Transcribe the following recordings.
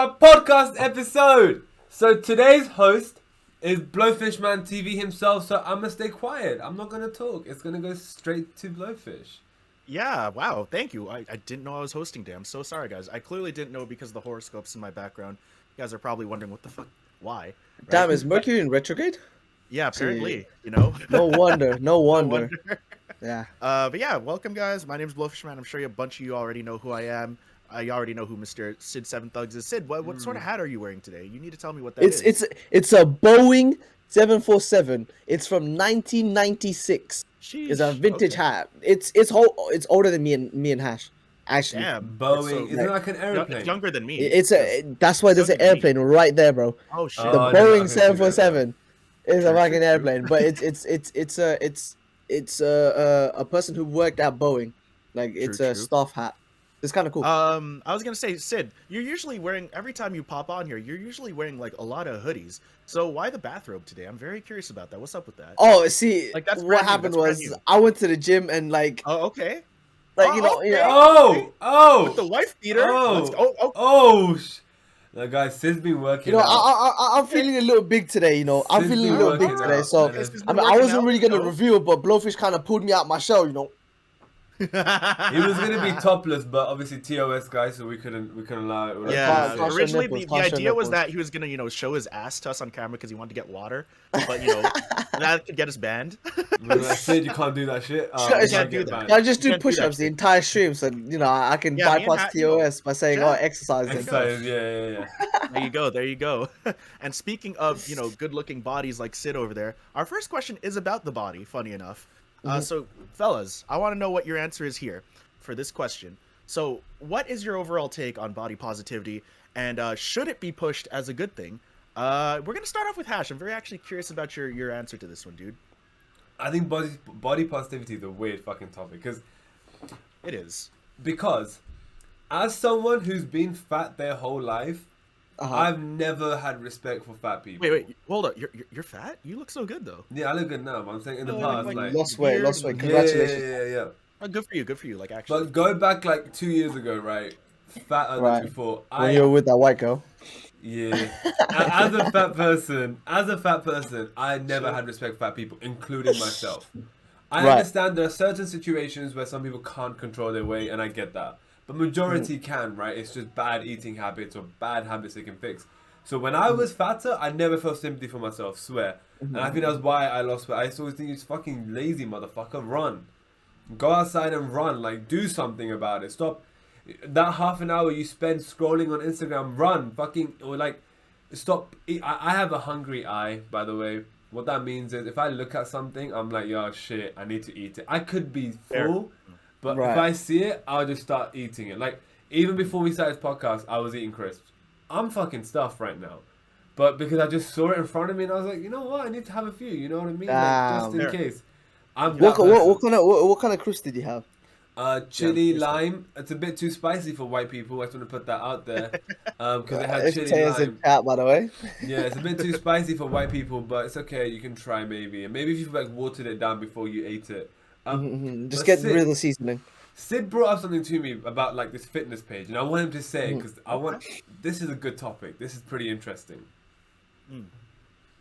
A podcast episode. So today's host is Blowfishman TV himself. So I'm gonna stay quiet. I'm not gonna talk. It's gonna go straight to Blowfish. Yeah, wow, thank you. I didn't know I was hosting today. I'm so sorry, guys. I clearly didn't know because of the horoscopes in my background. You guys are probably wondering what the fuck, why? Right? Damn, is Mercury in retrograde? Yeah, apparently, you know. No wonder. No No wonder. wonder. Yeah. But yeah, welcome, guys. My name's Blowfishman. I'm sure a bunch of you already know who I am. You already know who Mr. Sid Seven Thugs is. Sid, what sort of hat are you wearing today? You need to tell me what that is. It's a Boeing 747. It's from 1996. Sheesh, It's a vintage okay. hat. It's older than me and Hash. Actually, Damn, Boeing. it's Isn't it like an airplane? It's younger than me. that's why there's an younger than me. airplane right there, bro. Oh shit. The Oh, no, Boeing okay, 747 is a True, fucking true, true. airplane, but it's a person who worked at Boeing. Like it's True, a true. staff hat. It's kind of cool. I was gonna say, Sid, you're usually wearing every time you pop on here, you're usually wearing like a lot of hoodies. So why the bathrobe today? I'm very curious about that. What's up with that? Oh, see, Like, that's what brand new, happened that's brand was new. I went to the gym and like Oh, okay. you know, okay. yeah. With the Oh. wife beater. Let's Oh. go. Oh. The guy Sid's been working. You know, out. I'm feeling a little big today. You know, I'm Sid's feeling a been little big working today. out, So man. He's been I mean, I working wasn't out, really gonna you know? review it, but Blowfish kind of pulled me out my shell. You know. He was gonna be topless, but obviously TOS guy, so we couldn't allow it. We're Yeah, Can't show originally nipples, the can't show idea was nipples. that he was gonna, show his ass to us on camera because he wanted to get water, but that could get us banned. We were like, Sid, you can't do that shit. Sure, We you can't can't do get that. banned. I just You do can't do that push-ups the shit. entire stream, so I can Yeah, me and bypass Hat, you know, TOS by saying, yeah. "Oh, exercising." Exercise, yeah. There you go. And speaking of, good-looking bodies like Sid over there, our first question is about the body, funny enough. So, fellas, I want to know what your answer is here for this question. So, what is your overall take on body positivity, and should it be pushed as a good thing? We're going to start off with Hash. I'm very actually curious about your answer to this one, dude. I think body positivity is a weird fucking topic It is. because as someone who's been fat their whole life, Uh-huh. I've never had respect for fat people. Wait, hold up. You're fat? You look so good, though. Yeah, I look good now, but I'm saying in the No, past, like, like, Lost weight. yeah, Congratulations. yeah. Oh, good for you, like, actually. But go back like 2 years ago, right? Fatter than Right. before. When you were with that white girl. Yeah. As a fat person, I never had respect for fat people, including myself. I Right. understand there are certain situations where some people can't control their weight, and I get that. But majority can, right? It's just bad eating habits or bad habits they can fix. So when I was fatter, I never felt sympathy for myself, swear. And I think that's why I lost weight. I used to always think, you fucking lazy motherfucker, run. Go outside and run, like do something about it. Stop that half an hour you spend scrolling on Instagram, run, fucking, or like, stop. I have a hungry eye, by the way. What that means is if I look at something, I'm like, yo, shit, I need to eat it. I could be full, but Right. if I see it, I'll just start eating it. Like, even before we started this podcast, I was eating crisps. I'm fucking stuffed right now. But because I just saw it in front of me and I was like, you know what, I need to have a few, you know what I mean? Like, just in Fair. case. I'm What that person. what kind of crisps did you have? Chili, Yeah, lime. It's a bit too spicy for white people. I just want to put that out there. Because it had It's chili, Tails in lime. chat, by the way. Yeah, it's a bit too spicy for white people, but it's okay. You can try maybe. And maybe if you like watered it down before you ate it. Just but get Sid- rid of the seasoning. Sid brought up something to me about like this fitness page, and I want him to say it because this is a good topic. This is pretty interesting.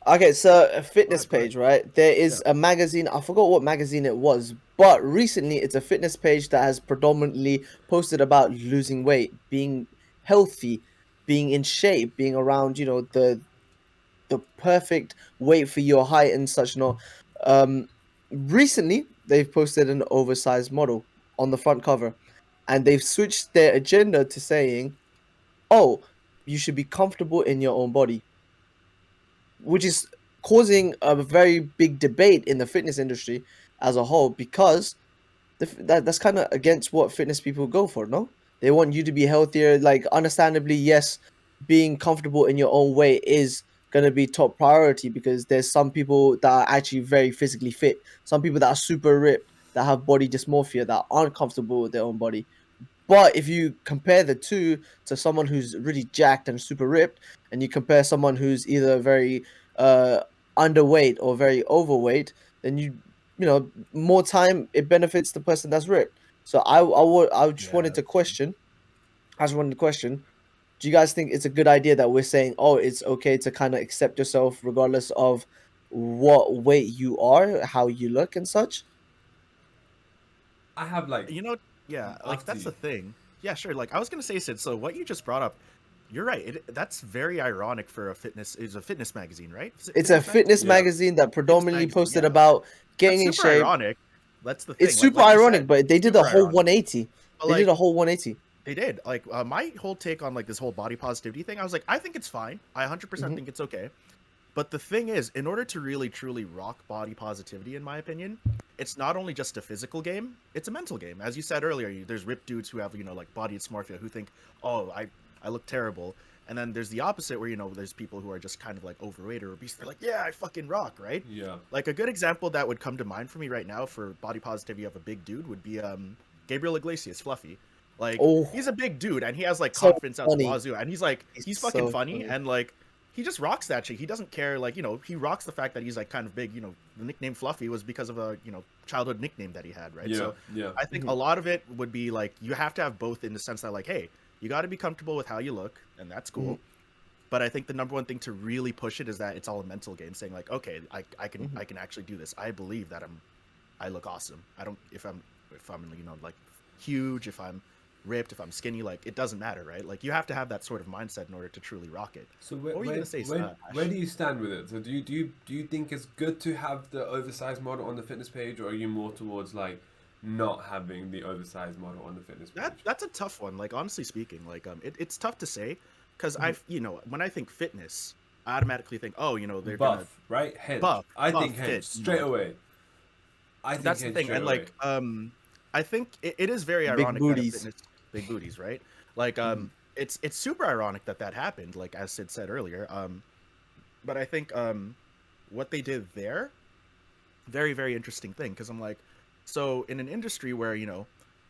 Okay, so a fitness Go ahead. page, right? There is a magazine. I forgot what magazine it was, but recently it's a fitness page that has predominantly posted about losing weight, being healthy, being in shape, being around, the perfect weight for your height and such. Recently they've posted an oversized model on the front cover, and they've switched their agenda to saying, "Oh, you should be comfortable in your own body," which is causing a very big debate in the fitness industry as a whole because that's kind of against what fitness people go for. No, they want you to be healthier. Like, understandably, yes, being comfortable in your own way is going to be top priority because there's some people that are actually very physically fit, some people that are super ripped, that have body dysmorphia, that aren't comfortable with their own body. But if you compare the two to someone who's really jacked and super ripped, and you compare someone who's either very uh, underweight or very overweight, then more time it benefits the person that's ripped. So I just wanted to question. I just wanted to question: do you guys think it's a good idea that we're saying, oh, it's okay to kind of accept yourself regardless of what weight you are, how you look, and such? I have like You know, yeah, like after that's the you. thing. Yeah, sure. Like I was gonna say, Sid. So what you just brought up, you're right. That's very ironic for a fitness. Is a fitness magazine, right? Is it It's a fitness magazine? fitness Yeah. magazine that Fitness predominantly magazine. posted Yeah, about that's getting in super shape. ironic. That's the It's thing. super Like you ironic, said, but they did a super whole ironic. 180. But They did like a whole 180. they did. Like my whole take on like this whole body positivity thing, I was like, I think it's fine. I 100% Hmm. think it's okay. But the thing is, in order to really truly rock body positivity, in my opinion, it's not only just a physical game; it's a mental game. As you said earlier, there's ripped dudes who have like body dysmorphia who think, "Oh, I look terrible," and then there's the opposite where there's people who are just kind of like overweight or obese. They're like, "Yeah, I fucking rock," right? Yeah. Like a good example that would come to mind for me right now for body positivity of a big dude would be Gabriel Iglesias, Fluffy. Like Oh, he's a big dude and he has like so confidence out the funny. wazoo, and It's he's fucking so funny funny. and like he just rocks that shit. He doesn't care, like, he rocks the fact that he's like kind of big. The nickname Fluffy was because of a, childhood nickname that he had, right? Yeah. So Yeah. I think a Mhm. lot of it would be like you have to have both in the sense that like, hey, you got to be comfortable with how you look, and that's cool. Mhm. But I think the number one thing to really push it is that it's all a mental game, saying like, okay, I Mhm. can actually do this. I believe that I look awesome. I don't if I'm like huge, if I'm ripped, if I'm skinny, like it doesn't matter, right? Like you have to have that sort of mindset in order to truly rock it. So What were you gonna say, where Ash? do you stand with it? So do you think it's good to have the oversized model on the fitness page, or are you more towards like not having the oversized model on the fitness page? That's a tough one. Like honestly speaking, like it's tough to say because Mhm. when I think fitness, I automatically think, oh, they're gonna Buff, right? Hench. buff, I buff, think fit, hench straight away. I think That's the hench thing, straight and away. like I think it is very Big ironic that a booties. fitness big booties, right? Like Mhm. it's super ironic that that happened, like as Sid said earlier. But I think what they did there, very very interesting thing, because I'm like, so in an industry where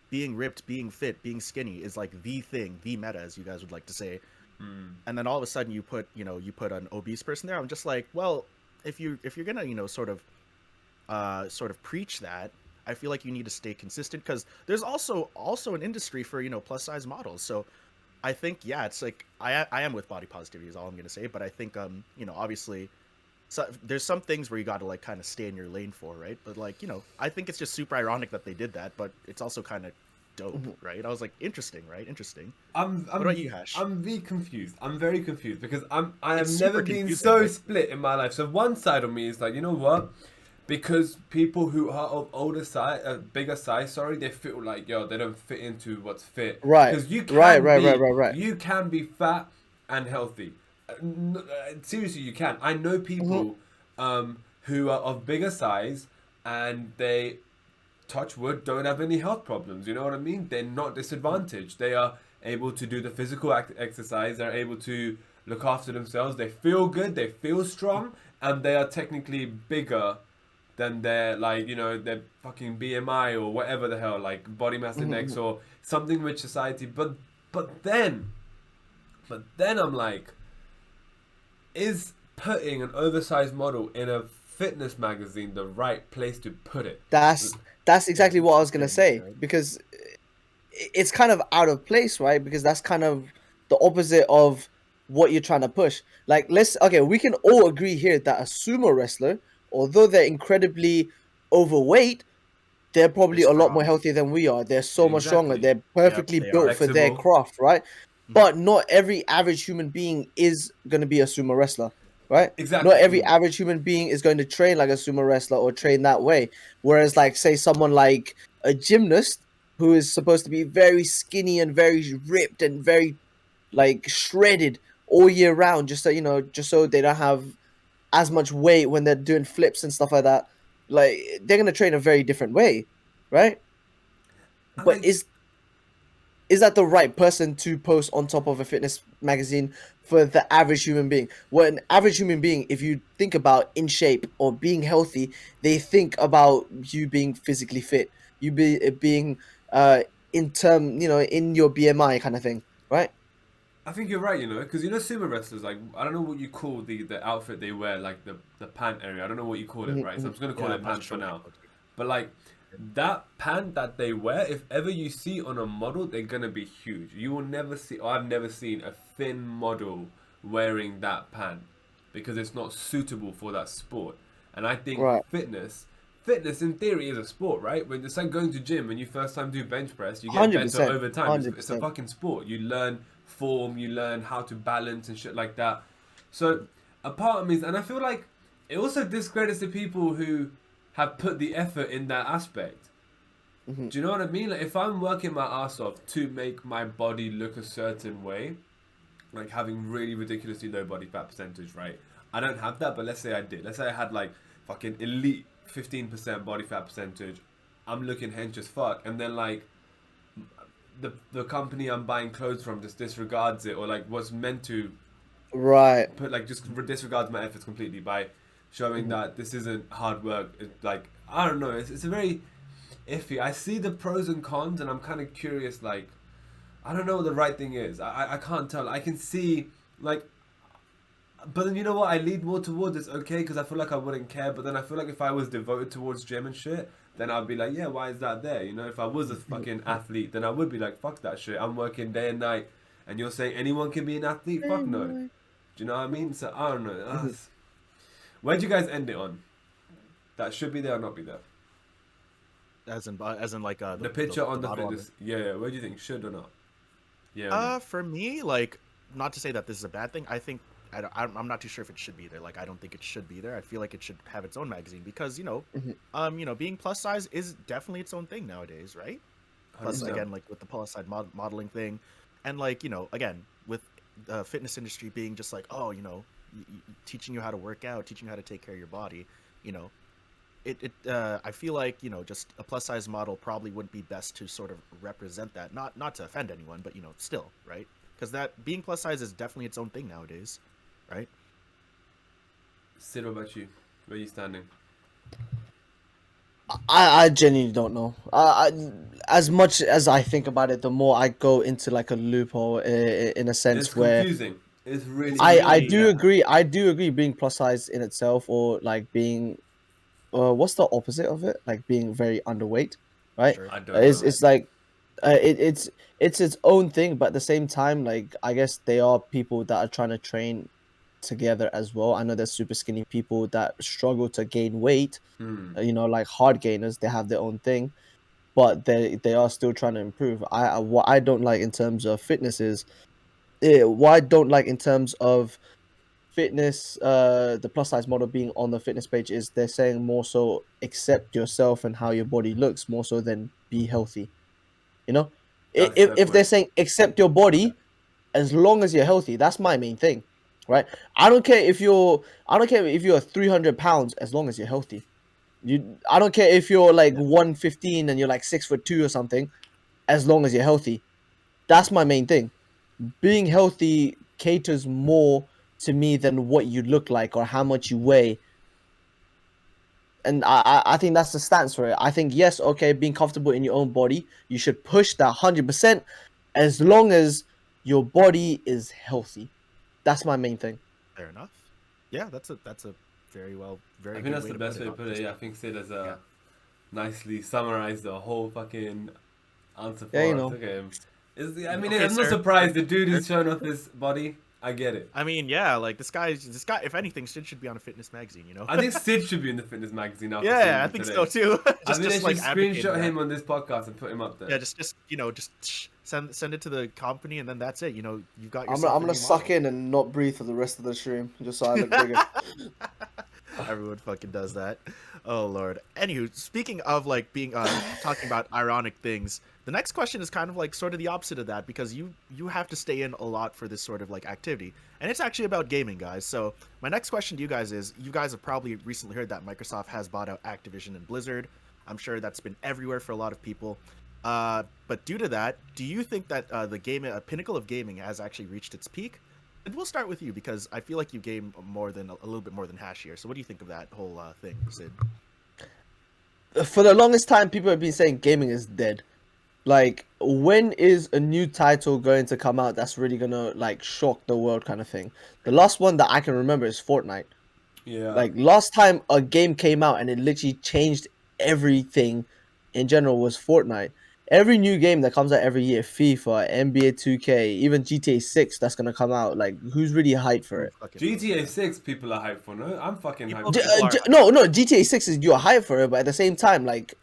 being ripped, being fit, being skinny is like the thing, the meta, as you guys would like to say, Mm. and then all of a sudden you put an obese person there. I'm just like, well, if you're gonna sort of preach that, I feel like you need to stay consistent because there's also an industry for plus size models. So I think, yeah, it's like I am with body positivity is all I'm gonna say, but I think obviously, so there's some things where you got to like kind of stay in your lane for, right? But like I think it's just super ironic that they did that, but it's also kind of dope, Mhm. right? I was like, interesting, right? Interesting. I'm What about I'm you, Hash? I'm very confused. I'm very confused because I have It's never super been confusing. so Like, split in my life. So one side of me is like, you know what? Because people who are of older size, bigger size, sorry, they feel like they don't fit into what's fit. Right. Because Right. Right. Right. Right. Right. you can be fat and healthy. Seriously, you can. I know Mhm. people who are of bigger size and they touch wood, don't have any health problems. You know what I mean? They're not disadvantaged. They are able to do the physical exercise. They're able to look after themselves. They feel good. They feel strong, and they are technically bigger than their their fucking BMI or whatever the hell, like body mass Mhm. index Mhm. or something with society. But then I'm like, is putting an oversized model in a fitness magazine the right place to put it? That's that's exactly what I that's the was gonna thing, say, right? because it's kind of out of place, right? Because that's kind of the opposite of what you're trying to push. Like, okay, we can all agree here that a sumo wrestler, although they're incredibly overweight, they're They're probably a lot more strong. healthy than we are. They're so much stronger. Exactly. They're Yep, perfectly they are. built for their Flexible. craft, right? Mhm. But not every average human being is going to be a sumo wrestler, right? Not Exactly. every average human being is going to train like a sumo wrestler or train that way. Whereas, like, say, someone like a gymnast who is supposed to be very skinny and very ripped and very like shredded all year round, just so just so they don't have as much weight when they're doing flips and stuff like that. Like, they're gonna train a very different way, right? And But is that the right person to post on top of a fitness magazine for the average human being? Well, an average human being, if you think about in shape or being healthy, they think about you being physically fit, being in term, in your BMI kind of thing, right? I think you're right, because sumo wrestlers, like, I don't know what you call the outfit they wear, like the pant area. I don't know what you call it, Mhm, right? So mhm. I'm just gonna call Yeah, it I'm not pants sure for what you now. called it. But like that pant that they wear, if ever you see on a model, they're gonna be huge. You will never see, or I've never seen a thin model wearing that pant because it's not suitable for that sport. And I think Right. fitness in theory is a sport, right? When it's like going to gym, when you first time do bench press, you get better 100%. over time. It's a 100%. fucking sport. You learn form, you learn how to balance and shit like that. So a part of me is, and I feel like it also discredits the people who have put the effort in that aspect. Mhm. Do you know what I mean? Like if I'm working my ass off to make my body look a certain way, like having really ridiculously low body fat percentage, right? I don't have that, but let's say I did. Let's say I had like fucking elite 15% body fat percentage. I'm looking hench as fuck, and then like the company I'm buying clothes from just disregards it, or like what's meant to Right. put like just disregards my efforts completely by showing Mhm. that this isn't hard work. It's like I don't know. It's a very iffy. I see the pros and cons, and I'm kind of curious. Like I don't know what the right thing is. I can't tell. I can see like. But then you know what? I lead more towards it's okay because I feel like I wouldn't care. But then I feel like if I was devoted towards gym and shit, then I'd be like, yeah, why is that there? You know, if I was a fucking athlete, then I would be like, fuck that shit. I'm working day and night, and you're saying anyone can be an athlete? Fuck no. Do you know what I mean? So I don't know. Where'd you guys end it on? That should be there or not be there? As in like The picture on the model fitness. Yeah. Where do you think should or not? Yeah. Or no? For me, like, not to say that this is a bad thing. I think I'm not too sure if it should be there. Like, I don't think it should be there. I feel like it should have its own magazine because being plus size is definitely its own thing nowadays, right? Plus, 100%. again, like with the plus size modeling thing, and like again with the fitness industry being just like, oh, teaching you how to work out, teaching you how to take care of your body, you know, I feel like just a plus size model probably wouldn't be best to sort of represent that. Not to offend anyone, but still, right? Because that being plus size is definitely its own thing nowadays, right? Sid, what about you? Where are you standing? I genuinely don't know. As much as I think about it, the more I go into like a loophole in a It's sense where confusing. It's really I confusing. do yeah. agree. I do agree being plus size in itself, or like being what's the opposite of it? Like being very underweight, right? Sure. I don't know. It's like it's its own thing, but at the same time, like I guess they are people that are trying to train together as well. I know there's super skinny people that struggle to gain weight, Hmm. like hard gainers. They have their own thing, but they are still trying to improve. What I don't like in terms of fitness is what I don't like in terms of fitness, the plus size model being on the fitness page is they're saying more so accept yourself and how your body looks more so than be healthy. You know, That's their if they're point. saying accept your body as long as you're healthy, that's my main thing, right? I don't care if you're 300 pounds as long as you're healthy. I don't care if you're like Yeah. 115 and you're like 6'2" or something, as long as you're healthy. That's my main thing. Being healthy caters more to me than what you look like or how much you weigh. And I think that's the stance for it. I think yes, okay, being comfortable in your own body, you should push that 100% as long as your body is healthy. That's my main thing. Fair enough. Yeah, that's a I very think good that's way the to put best it. way to put it. Yeah, I think Sid has Yeah. nicely summarized the whole fucking answer Yeah, for you us. know. Okay. I mean, Okay, I'm not sir. surprised. The dude Sir. is showing off his body. I get it. I mean, yeah, like this guy, if anything, should be on a fitness magazine, I think Sid should be in the fitness magazine after seeing Yeah, I him think today. so too. I think they like should advocating screenshot that. him on this podcast and put him up there. Yeah, just send it to the company, and then that's it. You've got I'm yourself. gonna suck in and not breathe for the rest of the stream just so I look bigger. Everyone fucking does that. Oh lord. Anywho, speaking of like being talking about ironic things, the next question is kind of like sort of the opposite of that because you have to stay in a lot for this sort of like activity, and it's actually about gaming, guys. So my next question to you guys is: you guys have probably recently heard that Microsoft has bought out Activision and Blizzard. I'm sure that's been everywhere for a lot of people. But due to that, do you think that the pinnacle of gaming has actually reached its peak? And we'll start with you because I feel like you game more than a little bit more than Hash here. So what do you think of that whole thing, Sid? For the longest time, people have been saying gaming is dead. Like, when is a new title going to come out that's really gonna like shock the world, kind of thing? The last one that I can remember is Fortnite. Yeah. Like last time a game came out and it literally changed everything in general was Fortnite. every new game that comes out every year, FIFA, NBA 2K, even GTA 6 that's gonna come out, like who's really hyped for it? GTA 6 people are hyped for, no? I'm fucking hyped People- for it. No, GTA 6 is you're hyped for it, but at the same time, like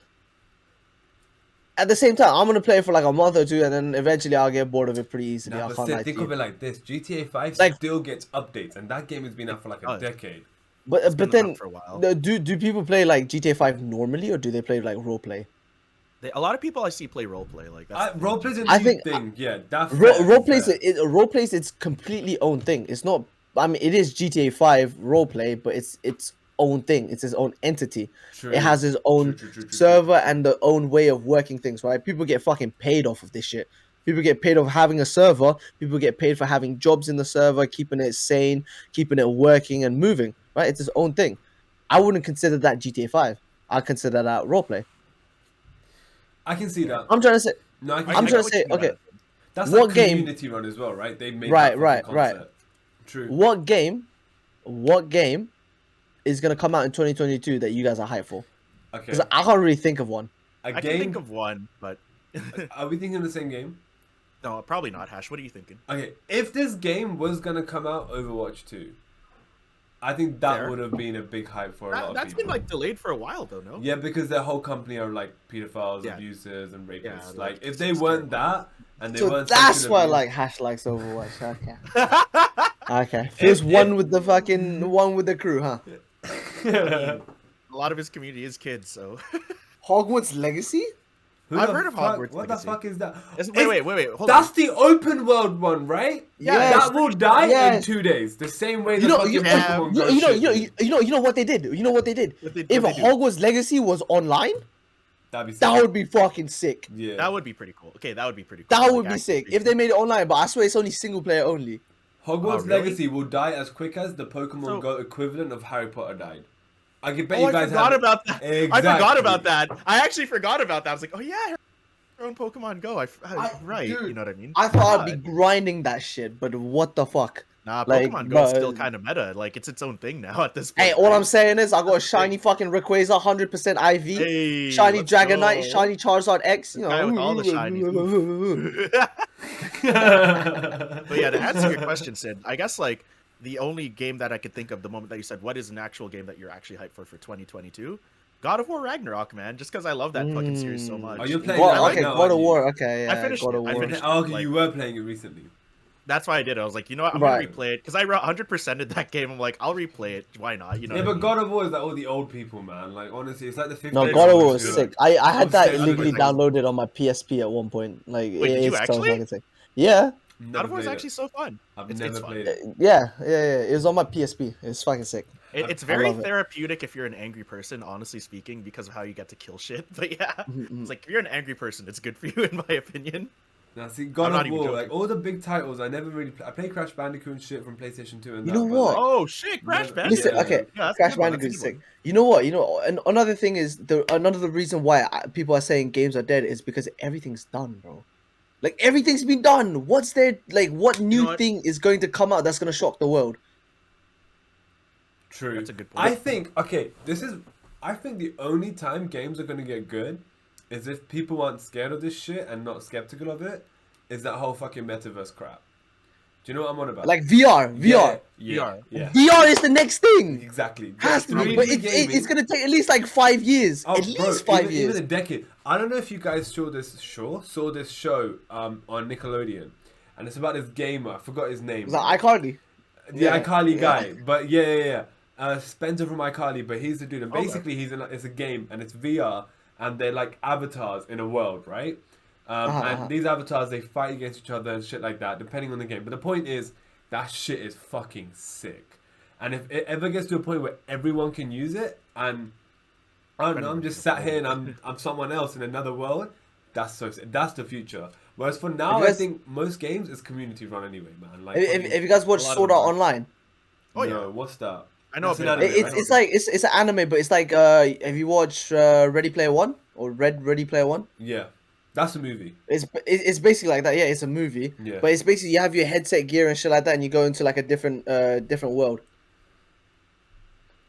I'm gonna play it for like a month or two, and then eventually I'll get bored of it pretty easily. Nah, I but can't still, lie to think you. of it like this: GTA 5 Like- still gets updates, and that game has been out for like a does. decade. It's But been then out for a while. do people play like GTA 5 normally, or do they play like role play? A lot of people I see play roleplay. Like that's the thing. Roleplay's a I new think- thing. Yeah, that's Role plays its completely own thing. It's not. I mean, it is GTA 5 role play, but it's its own thing. It's its own entity. True. It has its own True. server and the own way of working things. Right? People get fucking paid off of this shit. People get paid off having a server. People get paid for having jobs in the server, keeping it sane, keeping it working and moving. Right? It's its own thing. I wouldn't consider that GTA 5. I consider that roleplay. I can see that. I'm trying to say. No, I can I'm see trying that. to say. Okay. That's what like game- community run as well, right? They made Right, that right, fucking right. concept. True. What game is gonna come out in 2022 that you guys are hyped for? Okay. Because I can't really think of one. A I game. can think of one, but Are we thinking of the same game? no, probably not. Hash, what are you thinking? Okay, if this game was gonna come out, Overwatch 2, I think that Fair. would have been a big hype for a lot of That's people. been like delayed for a while though, no? Yeah, because their whole company are like pedophiles, Yeah. abusers, and rapists. Yeah, like, like, if they it's weren't terrible. that, and they So weren't that's sexual why abuse- like Hash likes Overwatch. Okay. Okay. Feels one with the crew, huh? A lot of his community is kids, so Hogwarts Legacy? Who I've the heard of fuck- Hogwarts What Legacy. the fuck is that? wait, hold That's on. the open world one, right? Yes. That will die in Yes. 2 days. The same way You the know, fucking you Pokemon Go shit did. know what they did? You know what they did? What they If do. Hogwarts Legacy was online, That'd be sick. that would be fucking sick. Yeah. That would be pretty cool. Okay, that would be pretty cool. That Like, would be actually sick. pretty If they made it online, but I swear it's only single player only. Hogwarts Oh, really? Legacy will die as quick as the Pokemon So- Go equivalent of Harry Potter died. I can bet Oh, you I guys forgot have about that. Exactly. I forgot about that. I actually forgot about that. I was like, oh yeah, her own Pokemon Go. Right. dude, You know what I mean? I thought I'd God. be grinding that shit, but what the fuck? Nah, like, Pokemon Go is but- still kind of meta. Like it's its own thing now at this point. Hey, all I'm right? saying is I got a That's the shiny fucking Rayquaza, 100% IV, Hey, shiny let's Dragonite, go. shiny Charizard X. You know, Guy with all the shinies. But yeah, to answer your question, Sid, I guess like the only game that I could think of the moment that you said, what is an actual game that you're actually hyped for 2022? God of War Ragnarok, man. Just because I love that fucking series so much. Oh, you're playing Well, that right okay, now, God of aren't you? War. Okay, yeah, finished God it. of I War. finished Oh, okay, like- you were playing it recently. That's why I did it. I was like, you know what? I'm Right. gonna replay it because I 100%ed that game. I'm like, I'll replay it. Why not? You know. Yeah, what I but mean? God of War is like all the old people, man. Like, honestly, it's like the 50s. No, God of War was shit. sick. I had that Obsessed illegally with it. downloaded on my PSP at one point. Like, Wait, did you it's so actually? fucking sick. Yeah, Never God of War is played actually it. so fun. I've It's never fun. played it. yeah. It was on my PSP. It's fucking sick. It's I very love it. therapeutic if you're an angry person, honestly speaking, because of how you get to kill shit. But yeah, Mm-hmm. it's like if you're an angry person, it's good for you, in my opinion. Now, see, God not of even War, joking. like all the big titles, I never really. I play Crash Bandicoot and shit from PlayStation 2 and You that, know but, what? like, Oh shit, Crash Yeah. Bandicoot. Listen, Yeah. okay, Yeah, that's a Crash good one, that's a Bandicoot's good sick. one. You know what? And another thing is another reason why people are saying games are dead is because everything's done, bro. Like everything's been done. What's there? Like what new know what? thing is going to come out that's gonna shock the world? True. That's a good point. I think I think the only time games are gonna get good is if people aren't scared of this shit and not skeptical of it. Is that whole fucking metaverse crap? Do you know what I'm on about? Like VR. Yeah. VR is the next thing. Exactly. Has to be, 3D but gaming- it's gonna take at least like 5 years. Oh, at bro, least 5 even, years. Even a decade. I don't know if you guys saw this show on Nickelodeon, and it's about this gamer. I forgot his name. It's like iCarly. The Yeah, iCarly yeah. guy, but yeah. Spencer from iCarly, but he's the dude, and Okay. basically it's a game, and it's VR, and they're like avatars in a world, right? And these avatars, they fight against each other and shit like that, depending on the game. But the point is, that shit is fucking sick. And if it ever gets to a point where everyone can use it, and I don't know, I'm just sat here and I'm someone else in another world, that's the future. Whereas for now, If you I guys- think most games is community run anyway, man. Like, If you guys watch a lot of Sword them Art are. Online, Oh, yeah. no, what's that? I know That's a an bit. anime, I know it's a bit. like it's an anime, but it's like have you watched Ready Player One or Ready Player One? Yeah, that's a movie. It's basically like that. Yeah, it's a movie. Yeah. But it's basically you have your headset gear and shit like that, and you go into like a different world.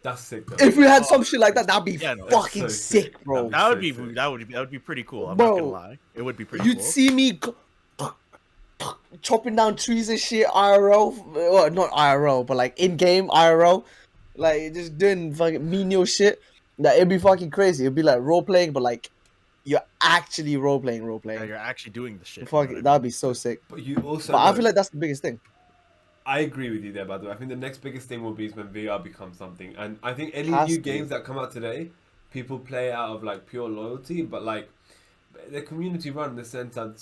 That's sick though. If we had Oh, some shit like that, that'd be yeah, no, that's fucking so sick, sick. bro. That'd be so sick. that would be pretty cool. I'm not gonna Bro, lie. It would be pretty You'd cool. see me chopping down trees and shit IRL. Well, not IRL, but like in-game IRL. Like, just doing fucking menial shit. That it'd be fucking crazy. It'd be like role-playing, but like, you're actually role-playing. Yeah, you're actually doing the shit. Fuck, that'd be so sick. But you also. But I know- feel like that's the biggest thing. I agree with you there, by the way. I think the next biggest thing will be is when VR becomes something. And I think any Has new to. games that come out today, people play out of like pure loyalty, but like the community run in the sense that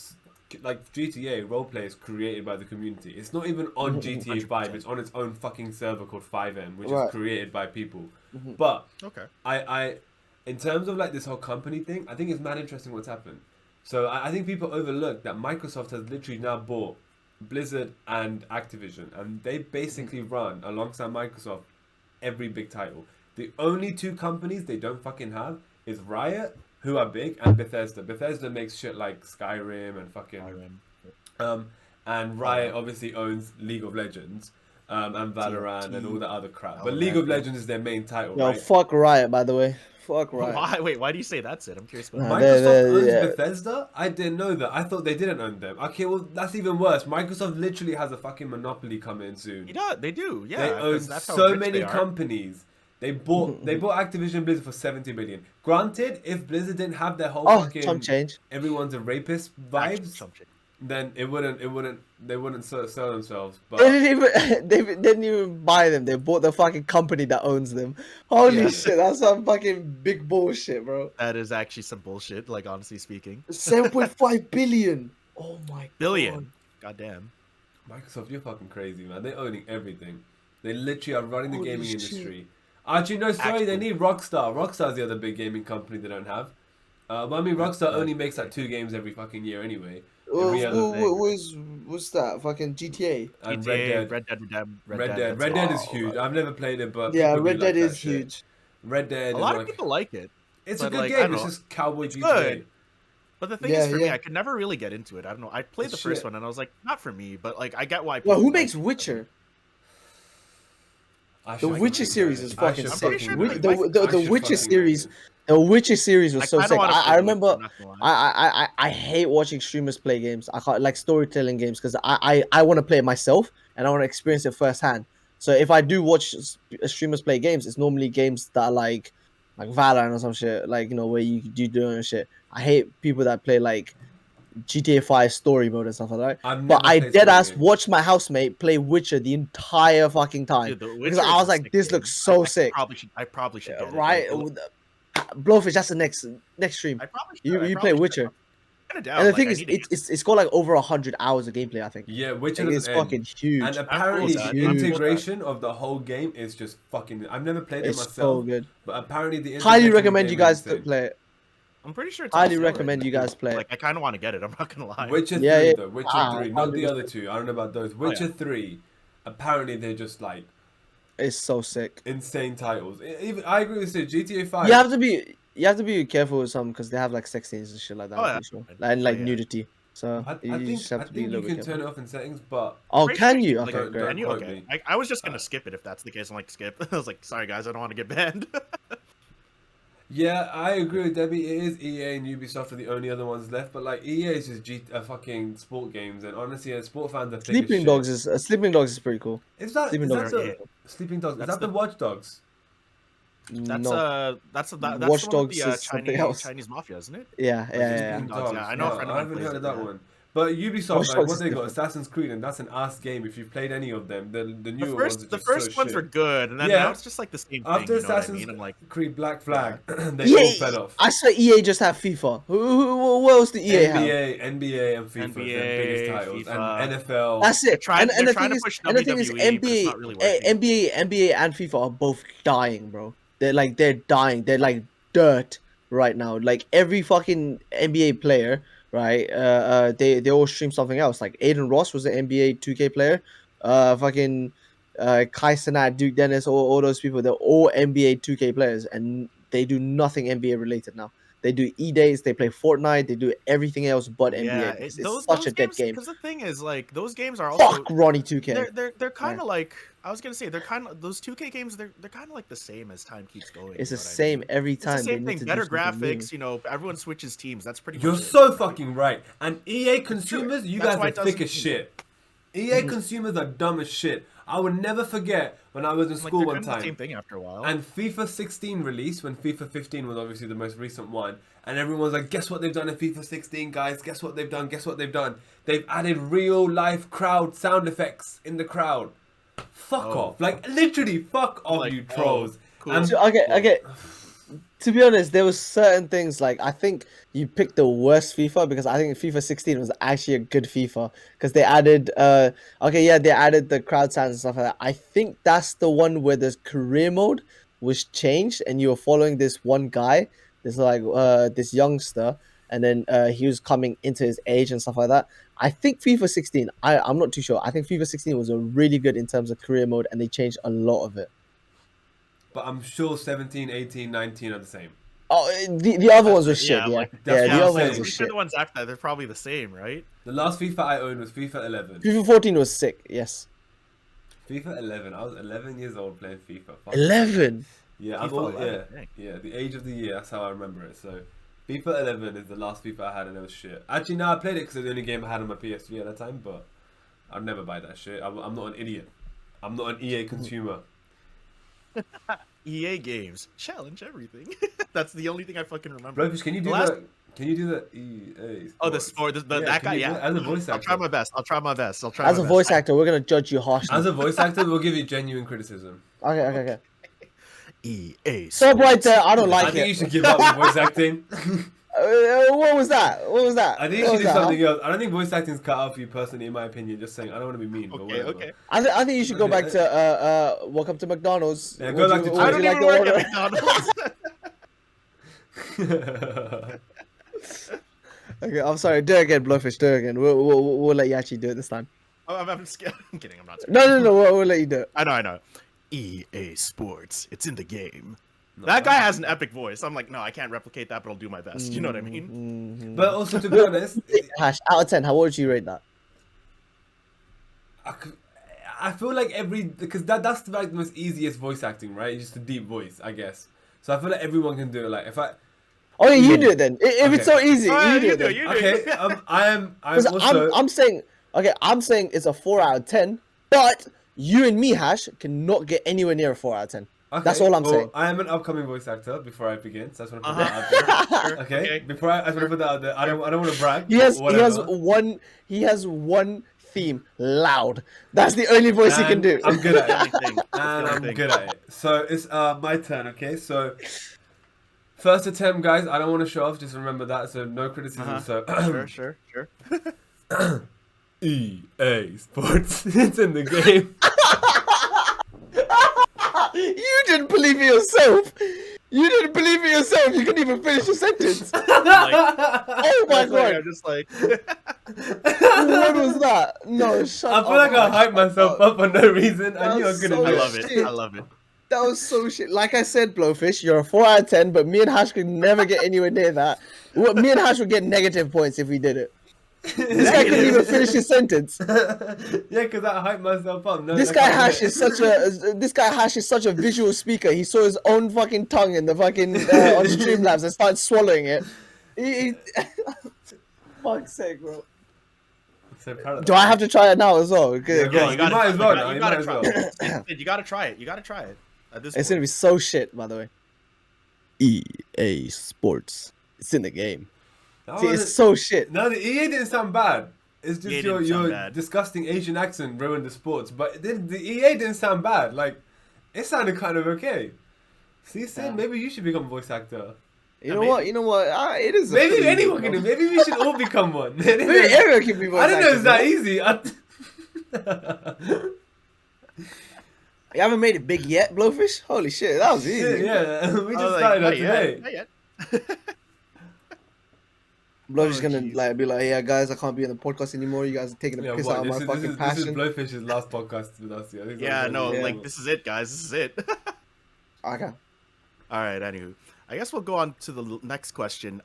like GTA roleplay is created by the community. It's not even on GTA 5. It's on its own fucking server called 5M, which Right. is created by people. Mhm. But Okay. I in terms of like this whole company thing, I think it's mad interesting what's happened. So I think people overlook that Microsoft has literally now bought Blizzard and Activision, and they basically run alongside Microsoft every big title. The only two companies they don't fucking have is Riot, who are big, and Bethesda. Bethesda makes shit like Skyrim and fucking and Riot obviously owns League of Legends and Valorant and all that other crap. But League of Legends is their main title, Yo, right? fuck Riot, by the way. Fuck Riot. Why? Wait, why do you say that, Sid? I'm curious about Nah, that. Microsoft owns yeah. Bethesda? I didn't know that. I thought they didn't own them. Okay, well, that's even worse. Microsoft literally has a fucking monopoly coming soon. They do. Yeah, They own 'cause that's how so rich many they are. companies. They bought Activision Blizzard for 70 billion. Granted, if Blizzard didn't have their whole Oh, fucking chump change. everyone's a rapist Actually, vibes, some shit. then they wouldn't sell themselves. They But didn't even they didn't even buy them. They bought the fucking company that owns them. Holy Yeah. shit, that's some fucking big bullshit, bro. That is actually some bullshit. Like honestly speaking, 7.5 billion. Oh my billion. Goddamn. Microsoft, you're fucking crazy, man. They're owning everything. They literally are running the Holy gaming shit. industry. Actually, no, sorry, they need Rockstar. Rockstar's the other big gaming company they don't have. But I mean, Rockstar only makes like 2 games every fucking year anyway. Every other thing. What's that? Fucking GTA. And GTA, Red Dead. Red that's Dead it. is huge. I've never played it, but Yeah, people do Red Dead like that is shit. huge. Red Dead. A is lot of like, people like it. It's a but, good like, I game. don't It's know. just cowboy It's GTA. good. But the thing Yeah, is, for me, yeah. I could never really get into it. I don't know. I played the Shit. first one and I was like, not for me. But like, I get why. Well, people who like makes it. Witcher? I The should Witcher fucking series get is it. I fucking should I'm sick. pretty sure fucking the- get it. The I should Witcher fucking series, get it. the Witcher series was I so kinda sick. wanna play I The remember. Witcher, I'm not gonna lie. I hate watching streamers play games. I can't like storytelling games because I want to play it myself and I want to experience it firsthand. So if I do watch streamers play games, it's normally games that are like Valorant or some shit, like where you do doing shit. I hate people that play like GTA 5 story mode and stuff like that. I've But never I played dead story ass games. watched my housemate play Witcher the entire fucking time Dude, The because Witcher I is was a like, sick this game. looks so I sick. probably should get it. Right? Like, Blowfish, that's the next stream. I probably should. You I play probably should. Witcher. I'm kinda down, And the like, thing I is, need to get it's got like over 100 hours of gameplay, I think. Yeah, Witcher Like, it's doesn't end. fucking huge. And apparently cool with the that. I'm cool with integration of the whole game is just fucking. I've never played it It's so myself, good. but apparently the Highly integration of the recommend you game is guys to insane. play it. I'm pretty sure. It's Highly on sale recommend right you now. guys play it. Like, I kind of want to get it. I'm not gonna lie. Witcher Yeah, 3 yeah. though, Witcher Ah, 3, not the 100%. other two. I don't know about those. Witcher 3, apparently they're just like It's so sick. insane titles. Even I agree with you. GTA 5. You have to be careful with some because they have like sex scenes and shit like that. Oh, I'm yeah. pretty sure. And like Oh, yeah. nudity. So I you think just have I to be a think you little bit can turn careful. it off in settings, but Oh, Pretty can sure you? like, Okay, great. Can you? quote Okay. me. I was just gonna skip it if that's the case. I'm like, skip. I was like, sorry guys, I don't want to get banned. yeah, I agree with Debbie. It is EA and Ubisoft are the only other ones left, but like EA is just fucking sport games, and honestly, sport fans are thick as Sleeping shit. Dogs is Sleeping Dogs is pretty cool. Is that Sleeping is Dogs that are- the Sleeping Dogs? Is That's that the the- Watch Dogs? That's No. that's Watch the one with Dogs the is something Chinese else. Chinese mafia, isn't it? Yeah, Or yeah, is it yeah. Sleeping Dogs, yeah, Dogs? I know a friend of I mine haven't plays heard it, of that yeah. one. But Ubisoft, Watch like, Dogs what is they got? different. Assassin's Creed, and that's an ass game. If you've played any of them, the The newer ones. first are the just first so ones shit. were good, and then Yeah. now it's just like the same thing. After You know what I Assassin's mean? I'm like, Creed Black Flag, they all fell Yeah, off. I saw EA just have FIFA. What else do EA have? NBA, and FIFA, their biggest NBA, titles, FIFA. and NFL. That's it. trying- they're the trying thing to is, push and the thing is, WWE, but it's NBA, not really working. NBA, and FIFA are both dying, bro. They're dying. They're like dirt right now. Like every fucking NBA player, right? They all stream something else. Like Aiden Ross was an NBA 2K player. Fucking Kai Cenat, Duke Dennis, all those people. They're all NBA 2K players, and they do nothing NBA related now. they do E-days, they play Fortnite, they do everything else but Yeah, NBA. It's those such a dead games. game. Because the thing is, like, those games are also Fuck Ronnie 2K. they're kind of like, I was gonna say, they're kind of, those 2K games. They're kind of like the same as time keeps going. It's you the know what I same mean? every It's time. the They same need thing. to do Better something new. graphics. You know, everyone switches teams. That's pretty You're much it, so right? fucking right. And EA consumers, you That's guys why are it thick doesn't- as shit. EA consumers are dumb as shit. I will never forget when I was in Like, school they're one kind of the same time. thing after a while. And FIFA 16 released when FIFA 15 was obviously the most recent one. And everyone was like, guess what they've done in FIFA 16, guys? Guess what they've done? Guess what they've done? They've added real life crowd sound effects in the crowd. Fuck off. Like, literally, fuck off, Like, you trolls. cool. And- Okay. To be honest, there was certain things like I think you picked the worst FIFA because I think FIFA 16 was actually a good FIFA because they added they added the crowd sounds and stuff like that. I think that's the one where the career mode was changed and you were following this one guy, this youngster, and then he was coming into his age and stuff like that. I think FIFA 16, I'm not too sure. I think FIFA 16 was a really good in terms of career mode and they changed a lot of it. But I'm sure 17, 18, 19 are the same. Oh, the other ones were shit. yeah, Yeah, like, that's the what I'm other saying. ones were Pretty sure shit. the ones after that, they're probably the same, right? The last FIFA I owned was FIFA 11. FIFA 14 was sick. Yes. FIFA 11. I was 11 years old playing FIFA. Fuck. 11. Yeah, I'm FIFA all, 11, yeah, dang. yeah. The age of the year. That's how I remember it. So, FIFA 11 is the last FIFA I had, and it was shit. Actually, no, I played it because it's the only game I had on my PS3 at that time. But I'd never buy that shit. I'm not an idiot. I'm not an EA consumer. EA games challenge everything. That's the only thing I fucking remember. Blowfish, can you do last- the? Can you do the EA? Oh, the Sports? sport, Yeah, that can guy. you do Yeah, it as a voice I'll try actor? my best. I'll try my best. As my a best. voice actor, we're gonna judge you harshly. As a voice actor, we'll give you genuine criticism. Okay. EA. Stop right there. I don't I like think you it. should give up with voice acting. What was that? What was that? I think you What should was do that? something else. I don't think voice acting's cut out for you personally, in my opinion. Just saying, I don't want to be mean, but Okay, whatever. okay. I think you should go back to welcome to McDonald's. Yeah, go back to I Would don't you even to work order? at McDonald's. Okay, I'm sorry. Do it again, Blowfish. Do it again. We'll let you actually do it this time. I'm scared. I'm kidding. I'm not. Scared. No. We'll let you do it. I know. EA Sports. It's in the game. That guy has an epic voice. I'm like, no, I can't replicate that, but I'll do my best. You know what I mean? Mhm. But also, to be honest, Hash out of 10. How would you rate that? I feel like because that's like the most easiest voice acting, right? It's just a deep voice, I guess. So I feel like everyone can do it. Like if I Oh yeah, you do it then. If it's so Okay. easy, Oh, yeah, you do you it do then. it, you okay, I'm 'Cause also I'm saying, okay, I'm saying it's a 4 out of 10, but you and me, Hash, cannot get anywhere near a 4 out of 10. okay, That's all I'm well, saying. I am an upcoming voice actor. Before I begin, so I just want to put that out there. Okay, before I just want to put that out there. I don't want to brag. He has whatever. he has one theme, loud. That's the only voice he can And do. I'm good at it. Anything. And I'm good at it. So it's my turn, okay? So first attempt, guys. I don't want to show off. Just remember that. So no criticism. So Sure. EA Sports. It's in the game. You didn't believe it yourself. You didn't believe it yourself. You couldn't even finish the sentence. Oh my god. I'm just like, What was that? No, shut I up. feel like I Hash. hyped myself up for no reason. I knew I That's couldn't so do I it. love it. shit. I love it. That was so shit. Like I said, Blowfish, you're a 4 out of 10, but me and Hash could never get anywhere near that. Me and Hash would get negative points if we did it. This guy couldn't even finish his sentence. Yeah, because I hyped myself up. No, This I guy can't do Hash it. is such a visual speaker. He saw his own fucking tongue in the fucking on Streamlabs and started swallowing it. Fuck's sake, bro. So proud of Do that. I have to try it now as well? Yeah, Good. go on. You might as well now. You might as try well. it. You gotta try it. You gotta try it. At this It's point. gonna be so shit, by the way. EA Sports. It's in the game. That See, was- it's so shit. No, the EA didn't sound bad. It's just EA your didn't sound bad. disgusting Asian accent ruined the sports. But the EA didn't sound bad. Like, it sounded kind of okay. See, Sid, Yeah. maybe you should become a voice actor. You know what? It is. a Maybe pretty anyone easy, can do. bro. Maybe we should all become one. Maybe everyone can be voice I didn't know it was actors, that bro. easy. You haven't made it big yet, Blowfish? Holy shit, that was easy. Yeah, we I just was started that not yet, today. not yet. Blowfish Oh, gonna jeez. be like, yeah, guys, I can't be on the podcast anymore. You guys are taking a Yeah, piss what? out of my This fucking is passion. Blowfish's last podcast with us. Yeah, Yeah, no, Yeah. like this is it, guys. This is it. Okay. All All right. Anywho, I guess we'll go on to the next question.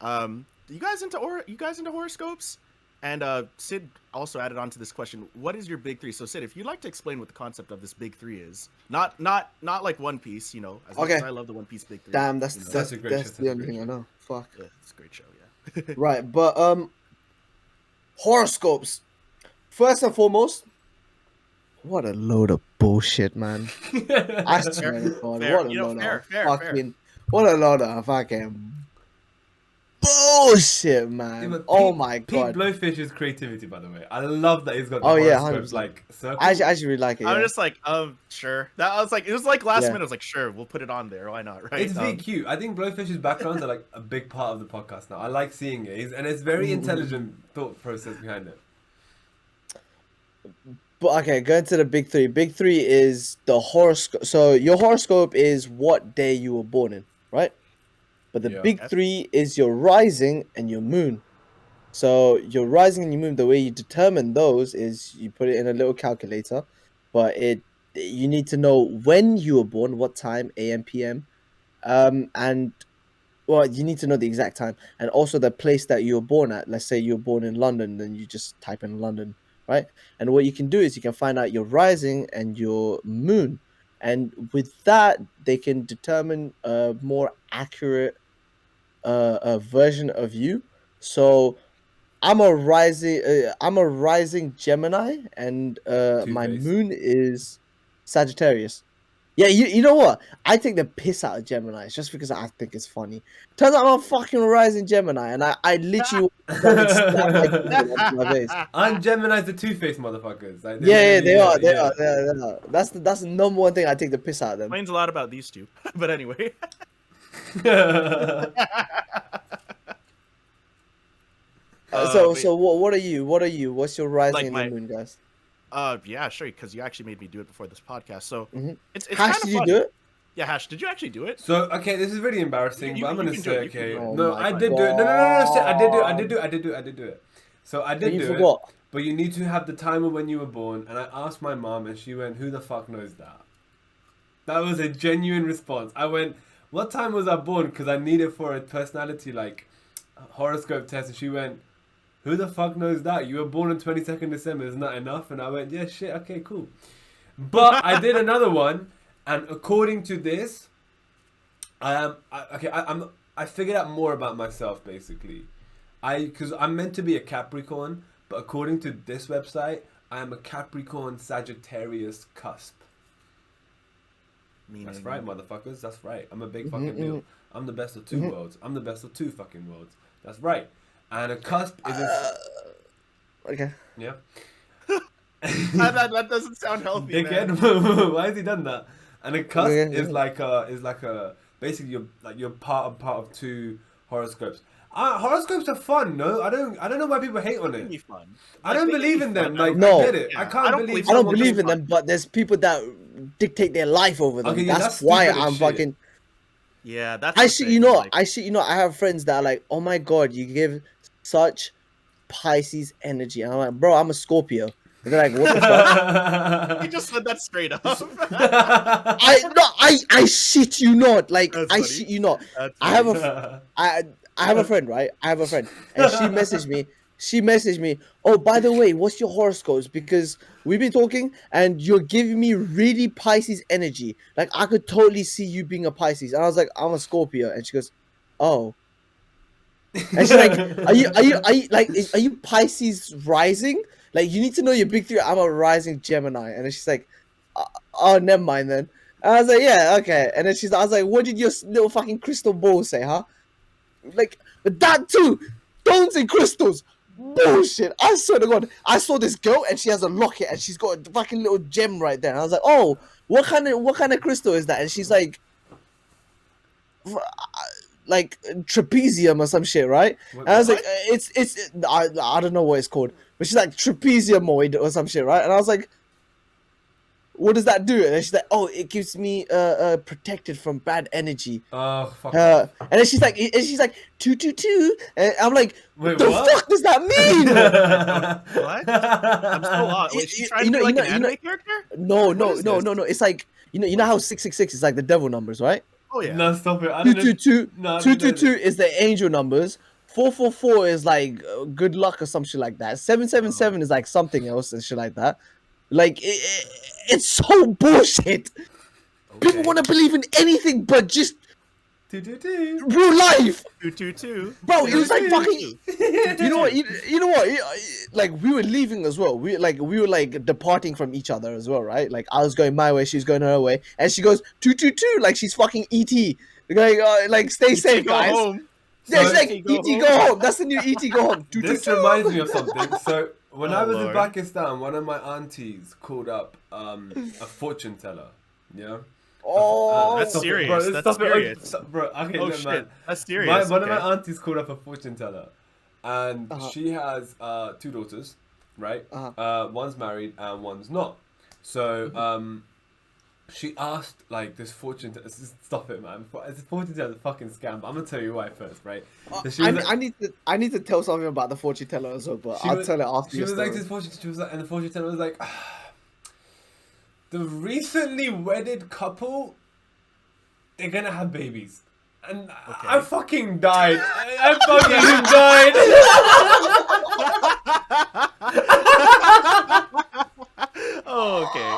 You guys into horoscopes? And Sid also added on to this question. What is your big three? So Sid, if you'd like to explain what the concept of this big three is, not like One Piece, you know, as much as I love the One Piece big three. Damn, that's you know, That's a great show. the only thing I know. Fuck. yeah, it's a great show. Yeah. Right, but horoscopes. First and foremost, what a load of bullshit, man. I swear to God, Fair, what a you know, load fair, of fair. fucking, what a load of fucking bullshit, man. Yeah, but Oh Pete- my Pete God. Blowfish's creativity, by the way. I love that he's got the Oh, yeah, horoscopes 100%. like circle. I actually really like it. I Yeah. was just like, sure. That I was like, it was like last Yeah. minute. I was like, sure, we'll put it on there. Why not? Right? It's really cute. I think Blowfish's backgrounds are like a big part of the podcast now. I like seeing it, and it's very intelligent thought process behind it. But okay, going to the big three. Big three is the horoscope. So your horoscope is what day you were born in, right? But the Yeah. big three is your rising and your moon. So your rising and your moon, the way you determine those is you put it in a little calculator, but you need to know when you were born, what time, AM, PM, and well, you need to know the exact time and also the place that you were born at. Let's say you were born in London, then you just type in London, right? And what you can do is you can find out your rising and your moon, and with that they can determine a more accurate version of you. So I'm a rising Gemini, and my Two-Face. moon is Sagittarius. Yeah, you know what? I take the piss out of Gemini just because I think it's funny. Turns out I'm a fucking rising Gemini, and I literally fucking slap my keyboard onto my face. And Gemini's the two-faced motherfuckers. Like, Yeah, they are. yeah. That's the number one thing I take the piss out of them. Explains a lot about these two. But anyway. So what are you? What are you? What's your rising Like and my- your moon, guys? Yeah, sure, because you actually made me do it before this podcast. So Mhm. it's Hash, kind did of you fun. do it? Yeah, Hash, did you actually do it? So okay, this is really embarrassing, You- but I'm you gonna can do say it, you can okay. do it. No, Oh I my did do it. No. Shit, I did God. do it. So I did You do forgot. it. But you need to have the time of when you were born. And I asked my mom, and she went, "Who the fuck knows that?" That was a genuine response. I went, "What time was I born?" Because I need it for a personality like horoscope test. And she went, "Who the fuck knows that? You were born on 22nd December. Isn't that enough?" And I went, "Yeah, shit. Okay, cool." But I did another one, and according to this, I figured out more about myself basically. Because I'm meant to be a Capricorn, but according to this website, I am a Capricorn Sagittarius cusp. Meaning, That's right, motherfuckers. That's right. I'm a big fucking deal. I'm the best of two worlds. I'm the best of two fucking worlds. That's right. And a cusp is a... Okay. Yeah. that doesn't sound healthy, man. Dickhead. Why has he done that? And a cusp Yeah. is like a basically you're part of two horoscopes. Horoscopes are fun, no? I don't know why people hate on It'd be it. fun. I don't they can believe be in fun. them. Like No. I get it. Yeah, I can't I don't believe. believe I don't someone believe can in them, but there's people that dictate their life over them. Okay, yeah, that's that's why stupid as I'm shit. fucking. Yeah, that's I the shit thing, you not. like- I shit you not. I have friends that are like, "Oh my god, you give such Pisces energy." And I'm like, "Bro, I'm a Scorpio." And they're like, "What the fuck?" You just said that straight up. I shit you not. Like That's I funny. shit you not. That's I have funny. a I have a friend, right? I have a friend, and she messaged me. She messaged me. "Oh, by the way, what's your horoscopes? Because we've been talking, and you're giving me really Pisces energy. Like I could totally see you being a Pisces." And I was like, "I'm a Scorpio," and she goes, "Oh." And she's like, "Are you Pisces rising? Like you need to know your big three." I'm a rising Gemini, and then she's like, "Oh, never mind then." And I was like, "Yeah, okay." And then I was like, "What did your little fucking crystal ball say, huh?" Like that too. Stones and crystals. Bullshit. I swear to God. I saw this girl and she has a locket and she's got a fucking little gem right there. And I was like, "Oh, what kind of crystal is that?" And she's like trapezium or some shit, right? And I was like, I don't know what it's called, but she's like trapeziumoid or some shit, right? And I was like, "What does that do?" And she's like, "Oh, it keeps me protected from bad energy." Oh fuck. And then she's like 222, and I'm like, Wait, "The what? fuck does that mean?" What? I'm still lost. Wait, she's trying to be like an anime character? No. What is this? It's like you know how 666 is like the devil numbers, right? Oh yeah. No, stop it. I don't know. 222 No, I 222 is the angel numbers. 444 is like good luck or some shit like that. 777 is like something else and shit like that. Like it's so bullshit. People Okay. want to believe in anything but just 222. real life. 222. Bro, it was like fucking. You know what? 222. You know what? Like we were leaving as well. We were like departing from each other as well, right? Like I was going my way, she's going her way, and she goes 222 like she's fucking ET. Like stay safe, Go guys. home. Yeah, it's So- like ET ET go home. That's the new ET go home. This 222. reminds me of something. So when Oh, I was Lord. in Pakistan, one of my aunties called up a fortune teller. Yeah. Oh, That's Stop it, serious. bro, That's stop it. serious. Bro, okay, Oh look, shit. man. That's serious. One of Okay. my aunties called up a fortune teller, and Uh-huh. she has 2 daughters, right? Uh-huh. One's married and one's not. So she asked like this fortune teller. Stop it, man! This fortune teller is a fucking scam. But I'm gonna tell you why first, right? So she was like- I need to tell something about the fortune teller as well, but She I'll was- tell it after. She your was like story. this fortune. She was like, and the fortune teller was like, the recently wedded couple, they're gonna have babies, and I fucking died. I fucking died. Oh, okay.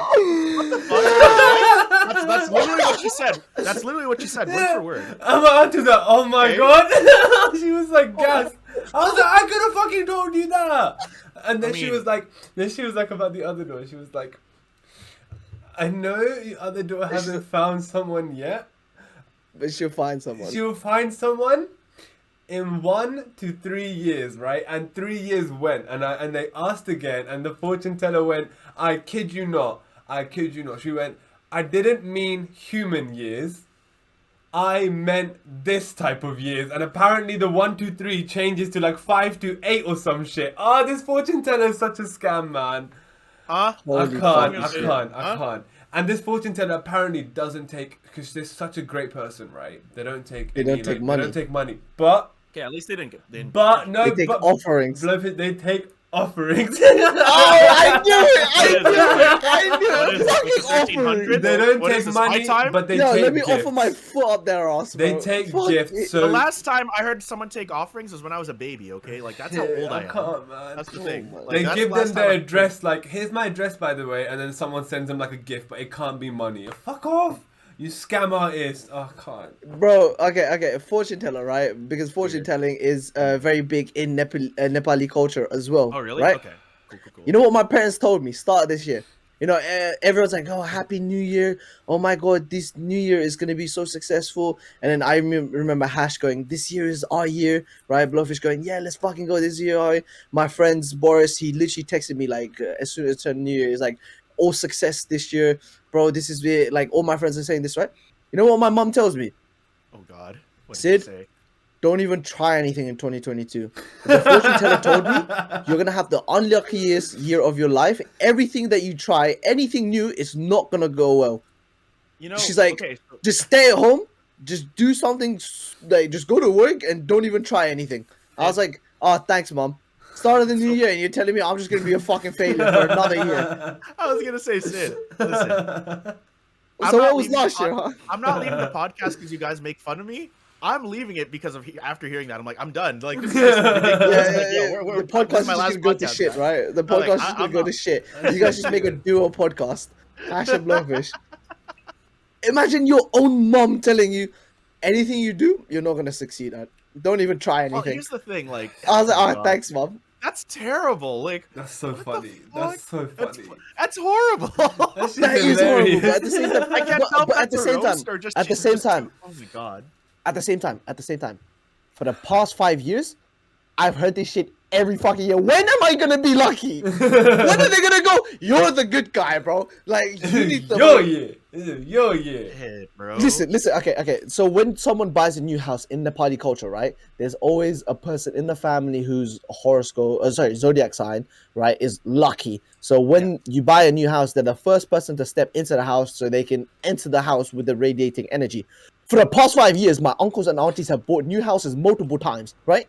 What the fuck? That's literally what she said. That's literally what she said, word for word. I'm onto that. Oh my Okay. god. She was like gassed. I was like, I could have fucking told you that. And then I she mean- was like about the other door. She was like, I know the other door hasn't found someone yet. But she'll find someone. She will find someone in 1 to 3 years, right? And 3 years went, and they asked again, and the fortune teller went, I kid you not. She went, I didn't mean human years. I meant this type of years. And apparently the 1 to 3 changes to like 5 to 8 or some shit. Oh, this fortune teller is such a scam, man. Huh? Holy I fucking shit. can't. And this fortune teller apparently doesn't take, because they're such a great person, right? They don't take They don't take They money. don't take money. But Okay, at least they didn't get. They didn't They take offerings. They take offerings. Oh, I knew it! I What knew is it! it, Fucking like 1300? offerings. They don't What is take this, my money, time? but they Yo, take let me gifts. offer my foot up their ass, bro. They take Fuck gifts. it. So The last time I heard someone take offerings was when I was a baby, okay? Like, that's how old I am. can't, man. That's the Oh thing. my Like, They that's give the them last their time I- address, like, here's my address, by the way, and then someone sends them like a gift, but it can't be money. Fuck off, you scam artist. Oh, I can't. Bro, okay, fortune teller, right? Because fortune telling is very big in Nepali culture as well. Oh, really? Right? Okay. Cool. You know what my parents told me start of this year? You know, everyone's like, "Oh, happy New Year! Oh my God, this New Year is gonna be so successful." And then I remember Hash going, "This year is our year," right? Blowfish going, "Yeah, let's fucking go this year." My friends Boris, he literally texted me like as soon as it turned New Year, he's like, "All success this year, bro. This is like all my friends are saying this, right?" You know what my mom tells me? Oh, God. What Sid? did you say? Don't even try anything in 2022. The fortune teller told me you're gonna have the unluckiest year of your life. Everything that you try, anything new, is not gonna go well. You know, She's like, okay, so- Just stay at home, just do something, like just go to work and don't even try anything. I was like, oh, thanks, mom. Start of the new year, and you're telling me I'm just gonna be a fucking failure for another year. I was gonna say, Sid, listen. I'm So not what was leaving last the year, pod- huh? I'm not leaving the podcast because you guys make fun of me. I'm leaving it because of after hearing that. I'm like, I'm done. Like, this is just ridiculous. Yeah, Like, yo, yeah. we're- The podcast this is my just last gonna go to podcast, shit, man. right? The I'm like, podcast is just gonna I'm go not- to shit. You guys just make a duo podcast. Hash and Blowfish. Imagine your own mom telling you anything you do, you're not gonna succeed at. Don't even try Well, anything. here's the thing, like, I was like, oh, oh, God. thanks, mom. That's terrible. Like, That's so what the funny. fuck? That's so funny. That's horrible. That shit's That is horrible, but at the same time, I can't tell if but at that's the a same time, roast or just at the just same time, Oh my God. at the same time, for the past 5 years, I've heard this shit every fucking year. When am I gonna be lucky? When are they gonna go? You're the good guy, bro. Like you need to. Yo, yeah. This is yo, yeah. Hit, bro. Listen. Okay. So when someone buys a new house in Nepali culture, right? There's always a person in the family whose zodiac sign, right, is lucky. So when you buy a new house, they're the first person to step into the house, so they can enter the house with the radiating energy. For the past 5 years, my uncles and aunties have bought new houses multiple times, right?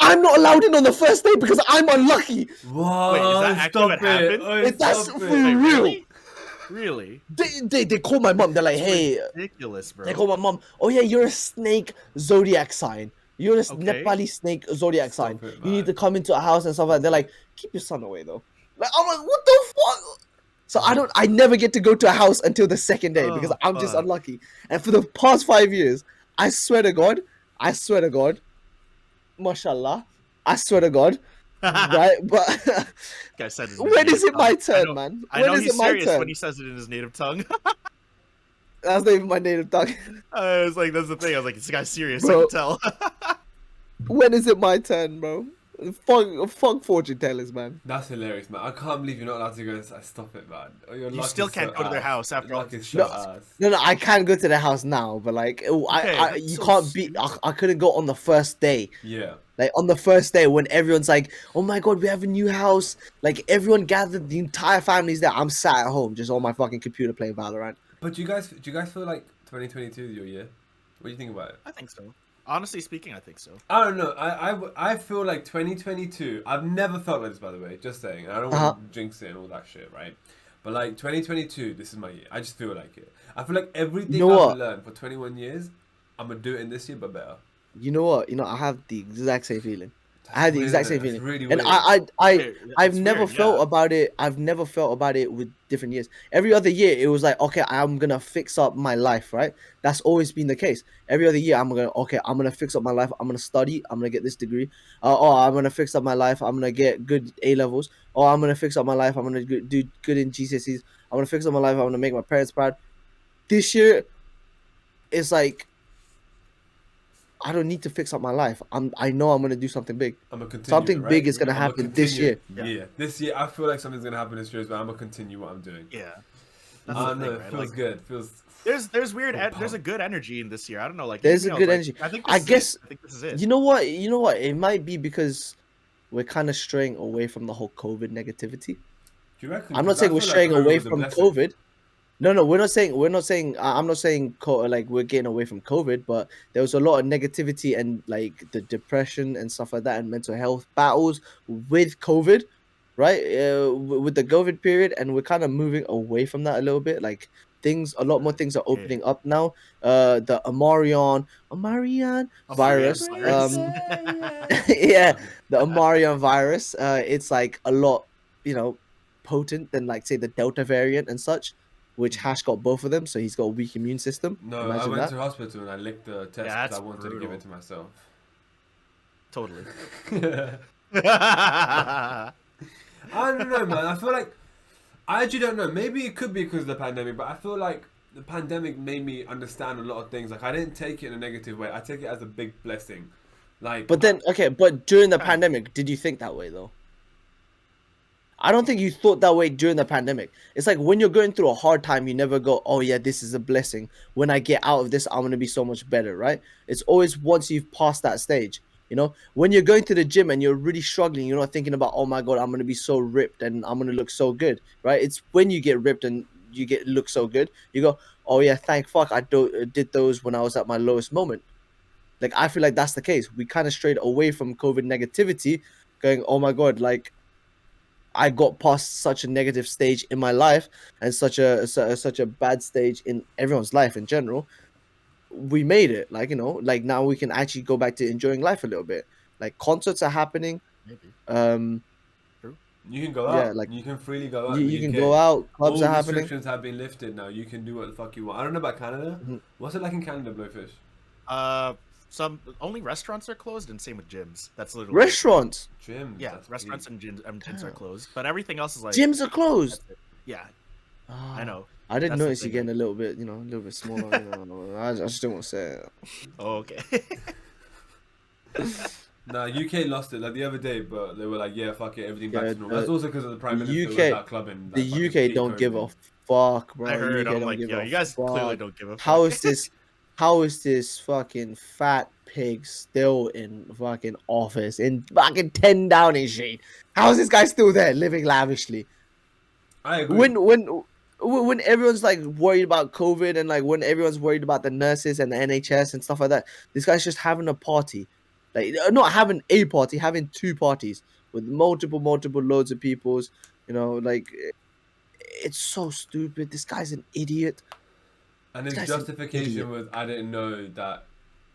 I'm not allowed in on the first day because I'm unlucky. Wow, Wait, is that actually stop what it. happened? Oh, That's stop for it. Wait, real. really? Really? They call my mom. They're like, hey, Ridiculous, bro. they call my mom. Oh yeah, you're a snake zodiac sign. You're a Okay. Nepali snake zodiac Stop sign. it, You need to man. come into a house and stuff like that. They're like, keep your son away though. Like, I'm like, what the fuck? So I never get to go to a house until the second day because Oh, I'm just fuck. unlucky. And for the past 5 years, I swear to God, mashallah, I swear to God, right? But Guy said it in his when is native it my tongue. turn, man? I When know is he's it my serious turn? when he says it in his native tongue. That's not even my native tongue. I was like, that's the thing. I was like, this guy's serious. Bro. I can tell. When is it my turn, bro? Fuck fortune tellers, man. That's hilarious, man. I can't believe you're not allowed to go inside. Stop it, man. Oh, your You luck still is can't so go to their ass. house after Your all luck this is shit. so ass. No, I can go to the house now, but like, Okay, that's you so can't be. stupid. I couldn't go on the first day. Yeah. Like on the first day when everyone's like, "Oh my god, we have a new house!" Like everyone gathered, the entire family's there. I'm sat at home just on my fucking computer playing Valorant. But do you guys feel like 2022 is your year? What do you think about it? I think so. Honestly speaking, I think so. I don't know. I feel like 2022. I've never felt like this, by the way. Just saying. I don't want to jinx it and all that shit, right? But like 2022, this is my year. I just feel like it. I feel like everything You know I've what? learned for 21 years, I'm gonna do it in this year, but better. You know what? I have the exact same feeling. I had the Weird, exact isn't same it? It's feeling, really and weird. I've It's never weird, felt yeah. about it. I've never felt about it with different years. Every other year, it was like, okay, I'm gonna fix up my life, right? That's always been the case. Every other year, I'm gonna fix up my life. I'm gonna study. I'm gonna get this degree. I'm gonna fix up my life. I'm gonna get good A levels. I'm gonna fix up my life. I'm gonna do good in GCSEs. I'm gonna fix up my life. I'm gonna make my parents proud. This year, it's like, I don't need to fix up my life. I know I'm gonna do something big. I'm gonna continue. Something it, right? big is gonna I'ma happen this continue. year. Yeah. This year, I feel like something's gonna happen this year, but I'm gonna continue what I'm doing. Yeah. I That's the don't know. thing, It right? feels Like, good. Feels. there's weird. Oh, There's a pump. good energy in this year. I don't know. Like There's me, a I was good like, energy. I think I this is guess it. I think this is it. you know what? You know what? It might be because we're kind of straying away from the whole COVID negativity. Do you reckon? I'm not 'Cause I saying we're feel like straying COVID away was a from blessing. COVID. No, we're not saying. I'm not saying like we're getting away from COVID, but there was a lot of negativity and like the depression and stuff like that, and mental health battles with COVID, right? With the COVID period, and we're kind of moving away from that a little bit. Like a lot more things are opening up now. The Amarian virus. Virus. Yeah, the Amarian virus. It's like a lot, potent than like say the Delta variant and such, which Hash got both of them, so he's got a weak immune system. No, I Imagine went that. to hospital and I licked the test Yeah, because I that's wanted to give brutal. it to myself. Totally. I don't know, man. I feel like I actually don't know. Maybe it could be because of the pandemic, but I feel like the pandemic made me understand a lot of things. Like I didn't take it in a negative way. I take it as a big blessing. Like, But then, okay, but during the pandemic, did you think that way though? I don't think you thought that way during the pandemic. It's like when you're going through a hard time, you never go, "Oh yeah, this is a blessing. When I get out of this, I'm gonna be so much better." Right? It's always once you've passed that stage. When you're going to the gym and you're really struggling, you're not thinking about, "Oh my god, I'm gonna be so ripped and I'm gonna look so good." Right? It's when you get ripped and you look so good, you go, "Oh yeah, thank fuck I did those when I was at my lowest moment." Like I feel like that's the case. We kind of strayed away from COVID negativity, going, "Oh my god, like I got past such a negative stage in my life and such a bad stage in everyone's life in general. We made it. Like like now we can actually go back to enjoying life a little bit. Like concerts are happening. Maybe. you can go Yeah, out. like You can freely go out. you, in the you can UK. go out. Clubs All are happening. restrictions have been lifted now. You can do what the fuck you want. I don't know about Canada. Mhm. What's it like in Canada, Blowfish? Some only restaurants are closed, and same with gyms. That's literally Restaurants, Gyms. Yeah, that's restaurants deep. and gyms are Damn. closed, but everything else is like gyms are closed. that's it. Yeah, Ah, I know. I didn't That's the notice you thing, getting a little bit, a little bit smaller. I just don't want to say it. Oh, okay. Nah, UK lost it like the other day, but they were like, "Yeah, fuck it, everything back Yeah, to normal." That's also because of the Prime the Minister UK was out clubbing. The like, fucking UK peak don't give a COVID. fuck, bro. I heard. UK I'm don't like, give yo, a you guys clearly fuck. don't give a fuck. How is this fucking fat pig still in fucking office in fucking 10 Downing Street? How is this guy still there living lavishly? I agree. When everyone's like worried about COVID and like when everyone's worried about the nurses and the NHS and stuff like that, this guy's just having a party. Like not having a party, having two parties with multiple loads of peoples, like it's so stupid. This guy's an idiot. And This his guy's an justification idiot. was, I didn't know that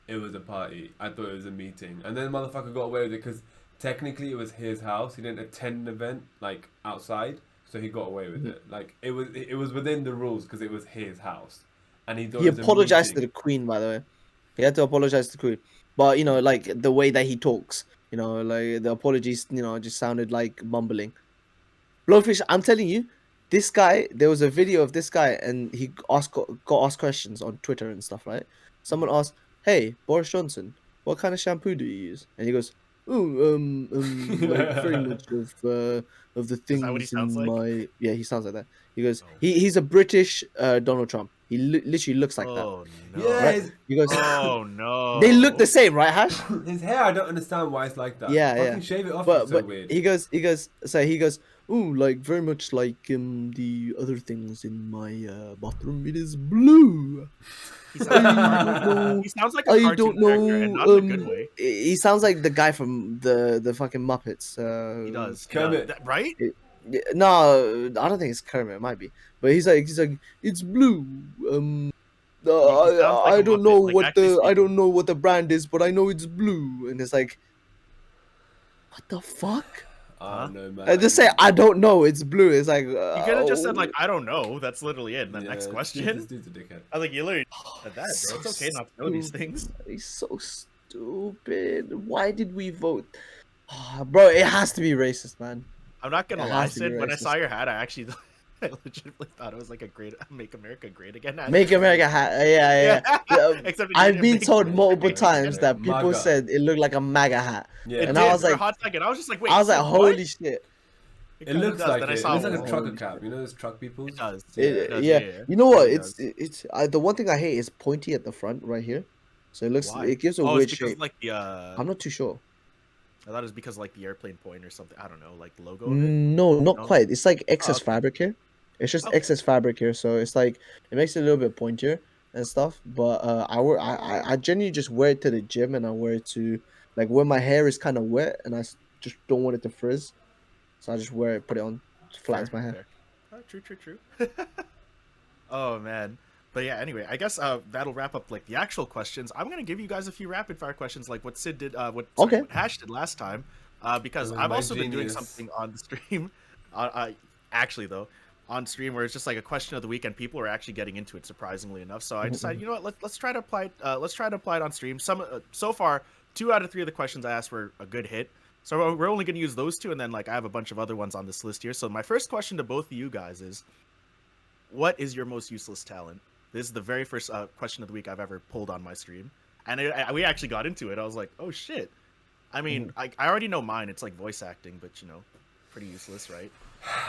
it was a party. I thought it was a meeting. And then the motherfucker got away with it because technically it was his house. He didn't attend an event like outside, so he got away with it. Like it was within the rules because it was his house. And he thought He it was apologized a to meeting. the queen, by the way. He had to apologize to the queen. But, you know, like, the way that he talks, you know, like, the apologies, you know, just sounded like mumbling. Blowfish, I'm telling you, this guy, there was a video of this guy, and he got asked questions on Twitter and stuff, right? Someone asked, "Hey, Boris Johnson, what kind of shampoo do you use?" And he goes, "Oh, like very much of the Is that what he things sounds in like? my." Yeah, he sounds like that. He goes, Oh. he's a British Donald Trump. He literally looks like that, Oh no. Yeah, right? He goes, Oh no. they look the same, right, Hash? his hair, I don't understand why it's like that. Yeah, Fucking yeah. shave it off, But it's so weird. he goes, "Ooh, like very much like the other things in my bathroom. It is blue." He sounds like a cartoon, know. he sounds like a I cartoon don't character, and know. not in a good way. He sounds like the guy from the fucking Muppets. He does. Kermit. Right? No, I don't think it's Kermit. It might be, but he's like, it's blue. He sounds like I a don't Muppet, know like, what actually I don't speaking. know what the brand is, but I know it's blue. And it's like, what the fuck? I don't know, man. I just say I don't know. It's blue. It's like You could have just said like, I don't know. That's literally it. And the next question. This dude's a dickhead. I was like, you literally said that, So bro. It's okay not to know these things. He's so stupid. Why did we vote? Bro, it has to be racist, man. I'm not gonna It lie, has to be Sid. When I racist. saw your hat, I actually, I legitimately thought it was like a great "Make America Great Again" hat. Make America Yeah. Except it I've didn't been make told America multiple Great times Again. that people MAGA. said it looked like a MAGA hat. Yeah. It And did I was for a like, hot second. I was just like, wait. I was like, Sid, holy what? shit. It kinda looks does. like Then it. I It saw looks like a Holy trucker shit. cap. You know those truck people? It does. Yeah. You know what? It It's does. the one thing I hate is pointy at the front right here. So it looks Why? it gives a Oh, weird it's because shape. like the I'm not too sure. I thought it was because like the airplane point or something. I don't know, like the logo of it. No, not No? quite. It's like excess okay. fabric here. It's just Okay. excess fabric here, so it's like it makes it a little bit pointier and stuff. But I genuinely just wear it to the gym, and I wear it to like when my hair is kind of wet and just don't want it to frizz, so I just wear it, put it on, just flattens my hair. Fair. Oh, true. Oh man. But yeah, anyway, I guess that'll wrap up like the actual questions. I'm gonna give you guys a few rapid fire questions, like what Sid did, what Hash did last time, because Oh, I've my also been doing genius. something on the stream. Actually though, on stream where it's just like a question of the week, and people are actually getting into it surprisingly enough. So I decided, you know what, let's try to apply it. Let's try to apply it on stream. So far, 2 out of 3 of the questions I asked were a good hit. So we're only gonna use those 2, and then like I have a bunch of other ones on this list here. So my first question to both of you guys is, what is your most useless talent? This is the very first question of the week I've ever pulled on my stream, and we actually got into it. I was like, oh shit. I mean, I already know mine. It's like voice acting, but you know, pretty useless, right?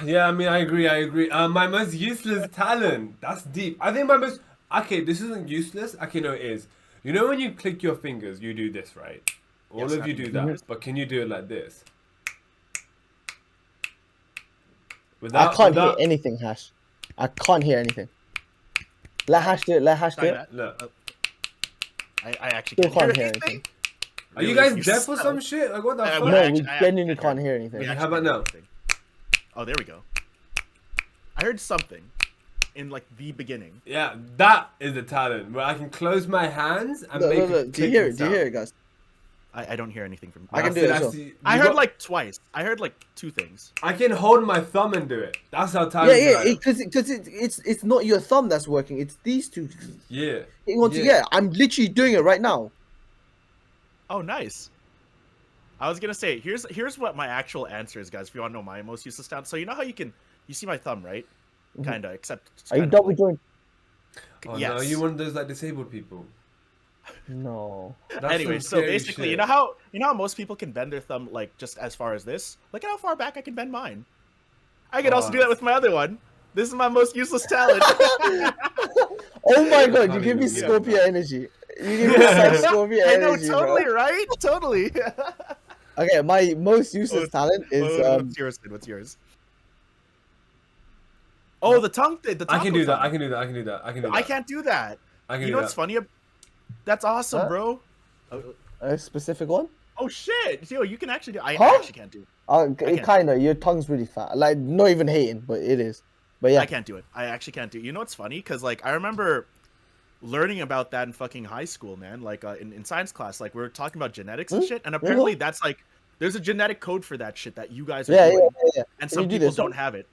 Yeah, I mean, I agree. My most useless talent. That's deep. I think my most... Okay, this isn't useless. Okay, no, it is. You know when you click your fingers, you do this, right? All Yes, of you I do do. that. But can you do it like this? I can't hear anything, Hash. I can't hear anything. Let Hash do it. Let Hash do it. Look. I actually Still can't can't hear hear anything. anything. Are you Really? guys deaf or some shit? Like, what the fuck? we No, actually- we I actually genuinely can't hear anything. We How actually about can't hear now? anything. Oh, there we go. I heard something in like the beginning. Yeah, that is a talent where I can close my hands and make a Do you hear it? clicking Do you hear sound. it, guys? I don't hear anything from. I can That's do it as well. see. I You heard got- like twice. I heard like 2 things. I can hold my thumb and do it. That's how talented I Yeah, am. because it's not your thumb that's working. It's these two. Yeah. Yeah, I'm literally doing it right now. Oh, nice. I was gonna say, here's what my actual answer is, guys. If you want to know my most useless talent, so you know how you see my thumb, right? Mhm. Kinda, except it's Are you kinda double like- jointed? Oh Yes. no, you one of those like disabled people. No. That's Anyway, some so scary basically, shit. you know how most people can bend their thumb like just as far as this? Look at how far back I can bend mine. I can also do that with my other one. This is my most useless talent. Oh my god, you Can't give me even get Scorpio that. energy. You give me such Scorpio I know, energy, totally, bro. right? Totally. Okay, my most useless talent is what's yours? Sid? What's yours? Oh, the tongue. The I can do that. tongue. I can do that. I can do that. I can do that. I can't do that. I can You do know that. what's funny? That's awesome, What? bro. a specific one. Oh shit! Yo, you can actually do. I Huh? actually can't do. It can't. kinda. Your tongue's really fat. Like not even hating, but it is. But yeah, I can't do it. I actually can't do it. You know what's funny? Because like I remember learning about that in fucking high school, man. Like in science class, like we were talking about genetics and shit, and apparently that's like there's a genetic code for that shit that you guys are doing, and Can some you do people this don't one? have it.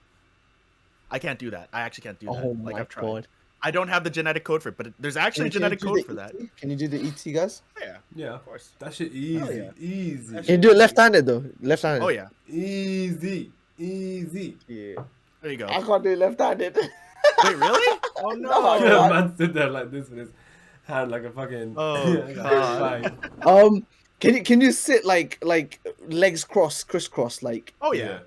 I can't do that. I actually can't do that. Oh Like my I've tried. god. I don't have the genetic code for it, but there's actually a Can you genetic do code the for that. ET? Can you do the ET, guys? Yeah, Yeah, of course. that shit Hell easy, yeah. easy, That Can you shit do it easy. left-handed though? Left-handed. Oh yeah. easy, easy. Yeah. There you go. I can't do it left-handed. Wait, really? Oh No, I no. can't. Man stood there like this with his hand like a fucking. Oh, like a God. fine. Can you sit like legs crisscross, like Oh Yeah, yeah.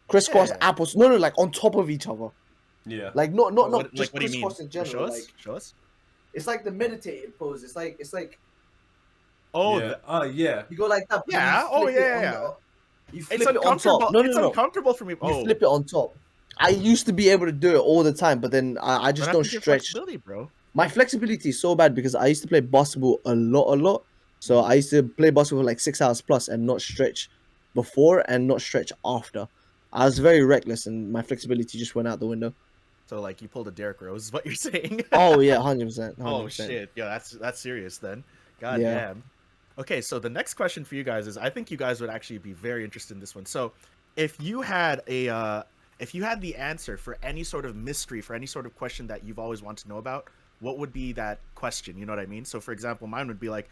crisscross Yeah. apples? No, like on top of each other. yeah. Like not What, just what do you mean? crisscross in general. Show us. Like Show us. it's like the meditating pose. It's like Oh, yeah. Oh yeah. you go like that. but Yeah, you oh, flip it yeah, on yeah. the- You flip it's it on uncomfortable. top. No, It's uncomfortable for me. You Oh, flip it on top. I used to be able to do it all the time, but then I but just that's don't just your stretch. flexibility, bro. My flexibility is so bad because I used to play basketball a lot. So I used to play basketball for like 6 hours plus and not stretch before and not stretch after. I was very reckless and my flexibility just went out the window. So like you pulled a Derrick Rose, is what you're saying? Oh yeah, 100%. 100%. Oh shit. Yeah, that's serious then. God Yeah. damn. Okay, so the next question for you guys is I think you guys would actually be very interested in this one. So if you had the answer for any sort of mystery, for any sort of question that you've always wanted to know about, what would be that question? You know what I mean? So for example, mine would be like,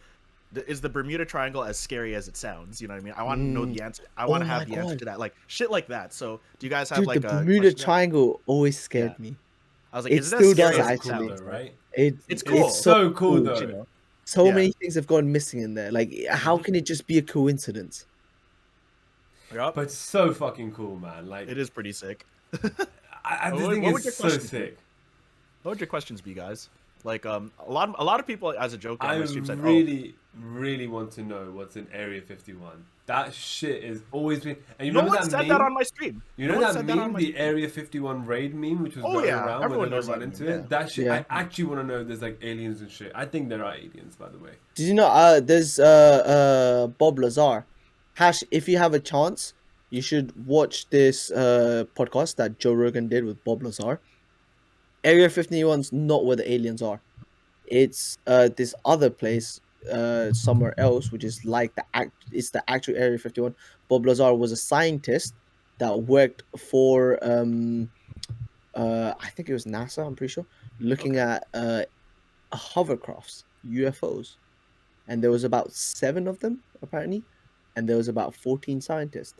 is the Bermuda Triangle as scary as it sounds? You know what I mean? I want to know the answer. I want to have the answer to that. Like shit like that. So do you guys have Dude, like the a Bermuda question there? Triangle always scared me. I was like, It is it still as scary does as it actually. sounds, Though, right? It's cool. It's so cool cool, though. You know? So Yeah. many things have gone missing in there. Like, how can it just be a coincidence? Yup. But so fucking cool, man. Like It is pretty sick. I just What- think what would it's your so questions be? sick. What would your questions be, guys? Like a lot of people as a joke on I my stream said, really want to know what's in Area 51. That shit is always been. And you no remember one that said meme? that on my stream. You No know one that said that on meme, my the stream. Area 51 raid meme, which was Oh, going yeah, around everyone when they knows run that into meme, it? yeah. That shit, Yeah. I actually want to know if there's like aliens and shit. I think there are aliens, by the way. Did you know there's Bob Lazar? Hash, if you have a chance, you should watch this podcast that Joe Rogan did with Bob Lazar. Area 51's not where the aliens are. It's this other place somewhere else, which is like it's the actual Area 51. Bob Lazar was a scientist that worked for I think it was NASA, I'm pretty sure, looking at hovercrafts, UFOs. And there was about 7 of them apparently, and there was about 14 scientists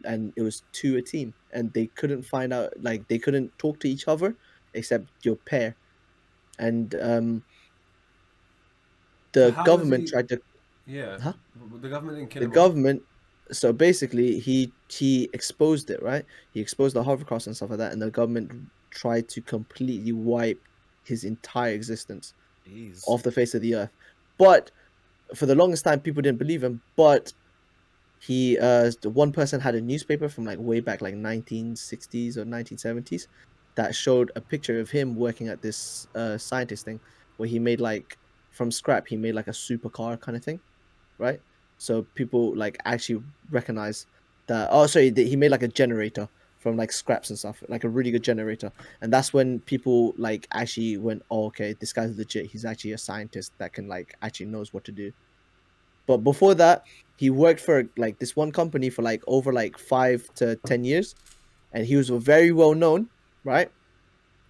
and it was 2 a team, and they couldn't find out, like they couldn't talk to each other except your pair. And the how was government he- tried to Yeah. Huh? The government didn't kill the him. government so basically he exposed it, right? He exposed the hovercrafts and stuff like that, and the government tried to completely wipe his entire existence Jeez. off the face of the earth. But for the longest time people didn't believe him. But he the one person had a newspaper from like way back, like 1960s or 1970s, that showed a picture of him working at this scientist thing, where he made like from scrap, he made like a supercar kind of thing, right? So people like actually recognize that. Oh, sorry, he made like a generator from like scraps and stuff, like a really good generator. And that's when people like actually went, oh, okay, this guy's legit. He's actually a scientist that can like actually knows what to do. But before that, he worked for like this one company for like over like 5 to 10 years, and he was very well known, right?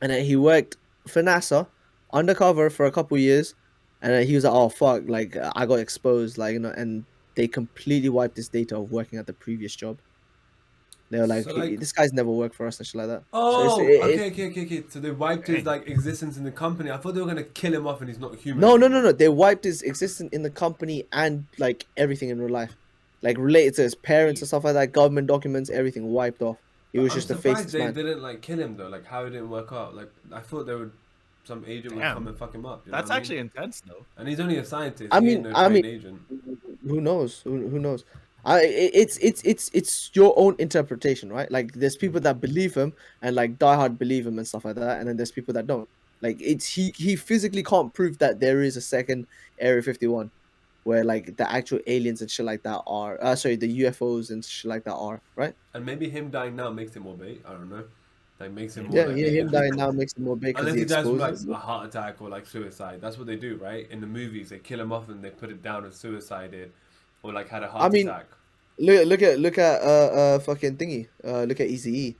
And then he worked for NASA undercover for a couple years, and then he was like, "Oh fuck!" Like I got exposed, like and they completely wiped his data of working at the previous job. They were like, So, like- "This guy's never worked for us," and shit like that. Oh, so it's, okay. So they wiped his Dang. like existence in the company. I thought they were gonna kill him off and he's not human. No. They wiped his existence in the company and like everything in real life, like related to his parents and stuff like that. Government documents, everything wiped off. He was I'm just a surprised faceless they man. didn't like kill him though. Like how it didn't work out. Like I thought some agent would Damn. come and fuck him up. You know That's what I mean? actually intense, though. And he's only a scientist. I He mean- ain't no I trained mean- agent. Who knows? Who knows? It's your own interpretation, right? Like there's people that believe him and like diehard believe him and stuff like that, and then there's people that don't. Like he physically can't prove that there is a second Area 51, where like the actual aliens and shit like that are. Sorry, the UFOs and shit like that are, right? And maybe him dying now makes him more bait. I don't know. That makes him more Yeah, like him dying now makes it more big because unless he he dies from like exposes a it. heart attack or like suicide. That's what they do, right? In the movies, they kill him off and they put it down as suicided or like had a I heart mean, attack. look at fucking thingy. Look at Eazy-E.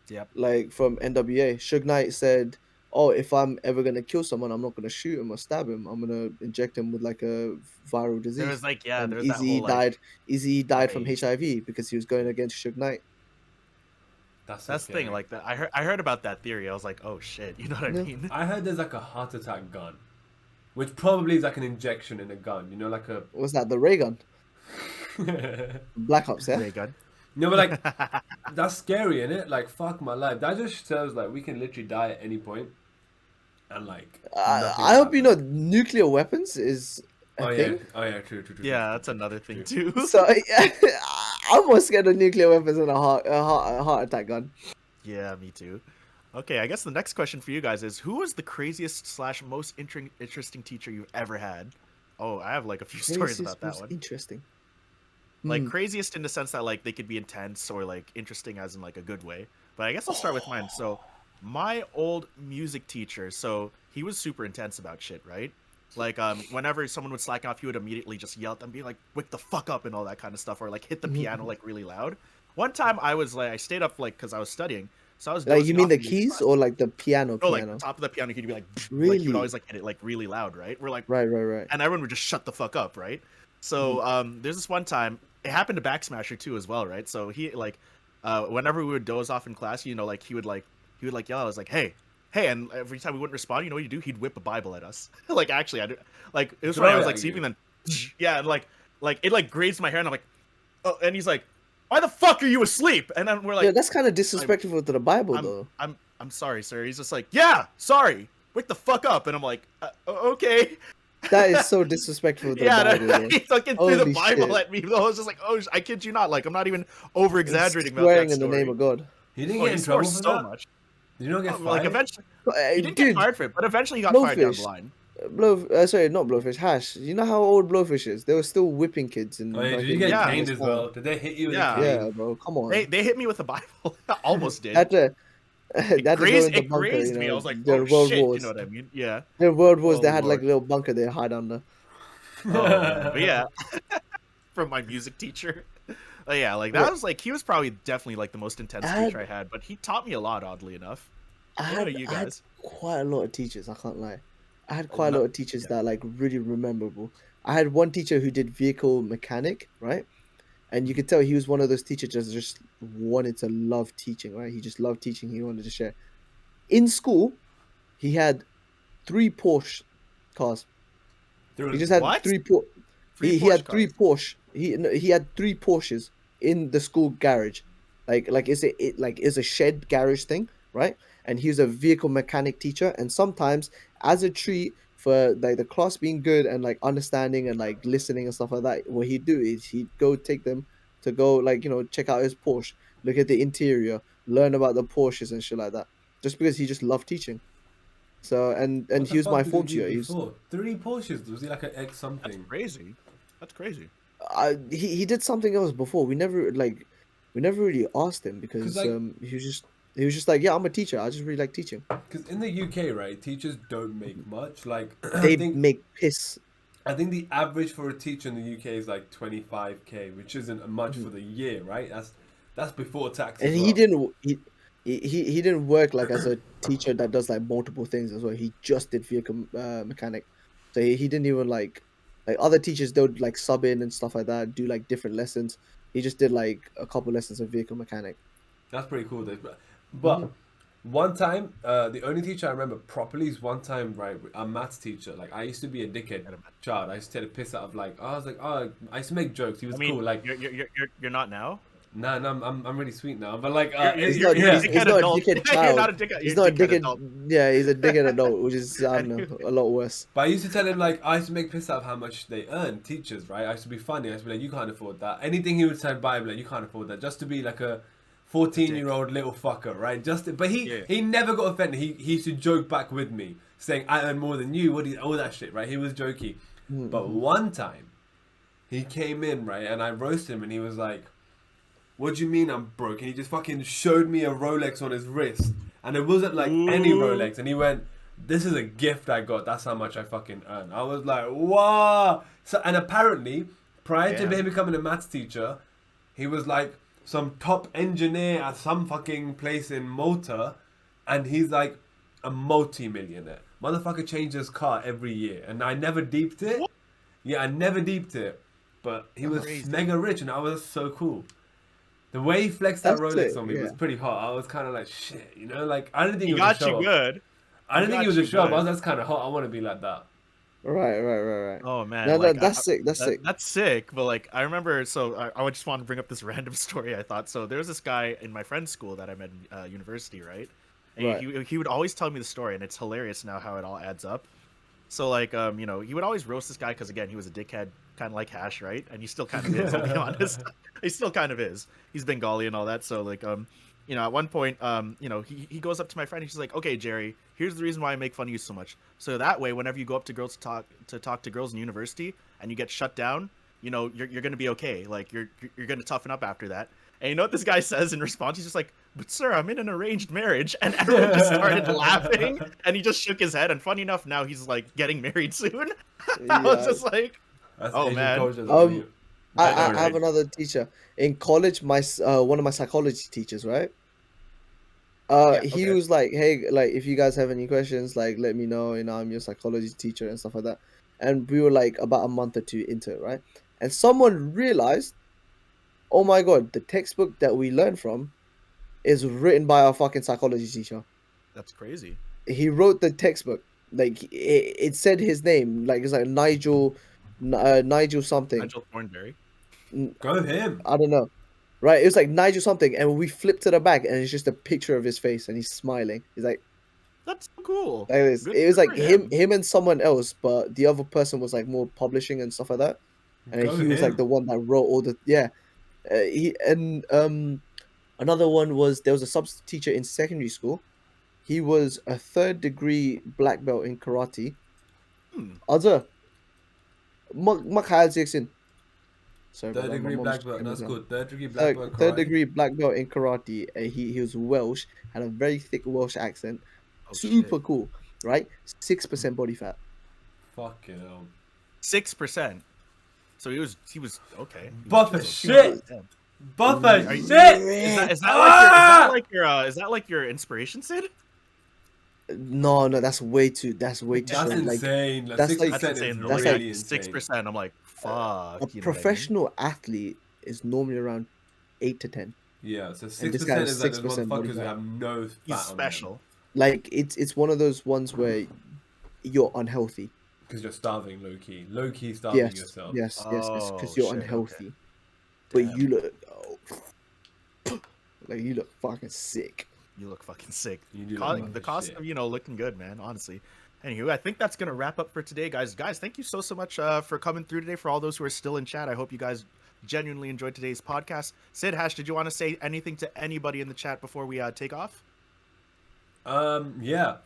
Yep. Like from NWA. Suge Knight said, "Oh, if I'm ever gonna kill someone, I'm not gonna shoot him or stab him. I'm gonna inject him with like a viral There disease." was like, yeah, And there's that whole like Eazy died from phase. HIV because he was going against Suge Knight. That's so That's the thing, scary. like that. I heard about that theory. I was like, oh shit, you know what I Yeah. mean? I heard there's like a heart attack gun, which probably is like an injection in a gun. You know, like a. Was that the ray gun? Black Ops, yeah. Ray gun. No, but like that's scary, isn't it? Like fuck my life. That just shows like we can literally die at any point, and like nothing I will hope you happen. know nuclear weapons is a Oh yeah, thing. oh yeah, true. Yeah, that's another thing too. So I'm more scared of nuclear weapons than a heart attack gun. Yeah, me too. Okay, I guess the next question for you guys is, who was the craziest / most interesting teacher you've ever had? Oh, I have like a few stories Craziest, about that most one. interesting. Like craziest in the sense that like they could be intense or like interesting as in like a good way. But I guess I'll start with mine. So my old music teacher, so he was super intense about shit, right? Like whenever someone would slack off, he would immediately just yell at them, be like, "Wake the fuck up" and all that kind of stuff, or like hit the piano like really loud. One time I stayed up like because I was studying, so I was Like you dozing mean off the in music keys class. or like the piano? No, like the top of the piano, he'd be like, like he would Really? always like hit it like really loud, right? We're like, Right. and everyone would just shut the fuck up, right? So there's this one time it happened to Backsmasher too as well, right? So he like whenever we would doze off in class, you know, like he would yell. I was like, hey, and every time we wouldn't respond, you know what he'd do? He'd whip a Bible at us. Like actually, I did. Like it was funny. I was like sleeping, then yeah, and like it like grazed my hair, and I'm like, oh, and he's like, why the fuck are you asleep? And then we're like, Yeah, that's kind of disrespectful to the Bible, though. I'm sorry, sir. He's just like, yeah, sorry, wake the fuck up. And I'm like, okay. That is so disrespectful to Yeah, the Bible, though. he fucking threw the Holy Bible shit. at me. Though I was just like, oh, I kid you not. Like, I'm not even over exaggerating about Swearing that in the story. name of God. He didn't Oh, get he in swore trouble for so that. much. Did you not get Oh, fired? like eventually, he didn't get Dude, fired for it, but eventually he got fired down the Blowfish. line. Sorry, not Blowfish. Hash. You know how old Blowfish is? They were still whipping kids in Oh, yeah, did you fucking get Yeah. caned as Afghanistan. well? Did they hit you with Yeah. a cane? Yeah, bro. Come on. They hit me with a Bible. Almost did. Had to, they had to go in the It bunker, grazed you me. I know. was like, Their oh world shit. wars. You know what I mean? Yeah. Their world wars. Oh, They had like Lord. a little bunker they hide under. Oh, man. But yeah, from my music teacher. Yeah, like that was like he was probably definitely like the most intense teacher I had, but he taught me a lot, oddly enough. What about you I had guys? quite a lot of teachers. I can't lie. I had quite a lot of teachers that like really memorable. I had one teacher who did vehicle mechanic, right? And you could tell he was one of those teachers that just wanted to love teaching, right? He just loved teaching. He wanted to share. In school, he had 3 Porsche cars. He just had What? 3 Porsche. Free He had Porsche 3 cars. Porsche. He had 3 Porsches in the school garage. Like it's a shed garage thing, right? And he was a vehicle mechanic teacher. And sometimes, as a treat for like the class being good and like understanding and like listening and stuff like that, what he'd do is he'd go take them to go like check out his Porsche, look at the interior, learn about the Porsches and shit like that. Just because he just loved teaching. So and What he the was fuck my did form he do tutor. He was, before? 3 Porsches. Was he like an X That's something? crazy. That's crazy. he did something else before. We never really asked him because like- he was just like, yeah, I'm a teacher. I just really like teaching. Because in the UK, right, teachers don't make much. Like They make piss. I think the average for a teacher in the UK is like 25k, which isn't much for the year, right? That's before tax. And as he well. didn't he didn't work like as a teacher that does like multiple things as well. He just did vehicle mechanic. So he didn't even like other teachers, they would like sub in and stuff like that, do like different lessons. He just did like a couple lessons of vehicle mechanic. That's pretty cool, though. But one time, the only teacher I remember properly is one time, right, a maths teacher. Like, I used to be a dickhead child. I used to take a piss out of, like, I was like, oh, I used to make jokes. He was cool. Like, you're not now. nah, I'm really sweet now. But, like, He's You're not a a dickhead adult. dickhead You're child. not a dickhead. He's You're not a dickhead dickhead. adult. Yeah, he's a dickhead adult, which is I don't know, a lot worse. But I used to tell him, like, I used to make piss out of how much they earn, teachers, right? I used to be funny. I used to be like, you can't afford that. Anything he would say by, I'd be like, you can't afford that. Just to be like a 14-year-old little fucker, right? But he never got offended. He used to joke back with me, saying, I earn more than you. All that shit, right? He was jokey. But one time, he came in, right? And I roasted him and he was like, what do you mean I'm broke? And he just fucking showed me a Rolex on his wrist. And it wasn't like any Rolex. And he went, this is a gift I got. That's how much I fucking earn. I was like, wow. So, and apparently, prior to him becoming a maths teacher, he was like some top engineer at some fucking place in Malta. And he's like a multi-millionaire. Motherfucker changed his car every year. And I never deeped it. What? Yeah, I never deeped it. But he was mega rich and I was so cool. The way he flexed that Rolex on me was pretty hot. I was kind of like, shit, you know? Like, I didn't think he it was got you good. I didn't think it was a show, but that's kind of hot. I want to be like that. Right. Oh man, no, like, that's sick. That's sick. That's sick. But like, I remember. So I just want to bring up this random story. I thought so. There was this guy in my friend's school that I met in university, right? And he would always tell me the story, and it's hilarious now how it all adds up. So like, you know, he would always roast this guy because again, he was a dickhead, kind of like Hash, right? And he still kind of is. I'll be honest. He still kind of is. He's Bengali and all that. So like, you know, at one point, you know, he goes up to my friend. And he's like, "Okay, Jerry, here's the reason why I make fun of you so much. So that way, whenever you go up to girls to talk to girls in university, and you get shut down, you know, you're gonna be okay. Like you're gonna toughen up after that." And you know what this guy says in response? He's just like, "But sir, I'm in an arranged marriage," and everyone just started laughing. And he just shook his head. And funny enough, now he's like getting married soon. I was just like, that's "Oh Asian man." culture, I have another teacher in college. My one of my psychology teachers, right? He was like, "Hey, like if you guys have any questions, like let me know. You know, I'm your psychology teacher and stuff like that." And we were like about a month or two into it, right? And someone realized, oh my god, the textbook that we learned from is written by our fucking psychology teacher. That's crazy. He wrote the textbook. Like it said his name. Like it's like Nigel something. Nigel Thornberry. Go with him. I don't know. Right, it was like Nigel something, and we flipped to the back, and it's just a picture of his face, and he's smiling. He's like, "That's so cool." Like this. It was like him and someone else, but the other person was like more publishing and stuff like that, and he was like the one that wrote all the another one was there was a substitute teacher in secondary school. He was a 3rd degree black belt in karate. Other, sorry, 3rd degree black belt. That's good. 3rd degree black belt. 3rd degree black belt in karate. He was Welsh, had a very thick Welsh accent. Super cool, right? 6% body fat. Fucking hell. 6%. So he was okay. Buff as shit. Buff as shit. Is that like your inspiration, Sid? No, that's way too. That's insane. Like, that's 6% insane. That's like insane. 6%. I'm like, fuck. A professional athlete is normally around 8 to 10. Yeah, so 6% is like those motherfuckers who have no fat. He's special. On them. Like it's one of those ones where you're unhealthy because you're starving, low key starving yourself. Yes, because you're unhealthy. Okay. But you look like you look fucking sick. You look fucking sick. The cost of looking good, man. Honestly. Anywho, I think that's gonna wrap up for today, guys. Guys, thank you so much for coming through today. For all those who are still in chat, I hope you guys genuinely enjoyed today's podcast. Sid, Hash, did you want to say anything to anybody in the chat before we take off? Yeah.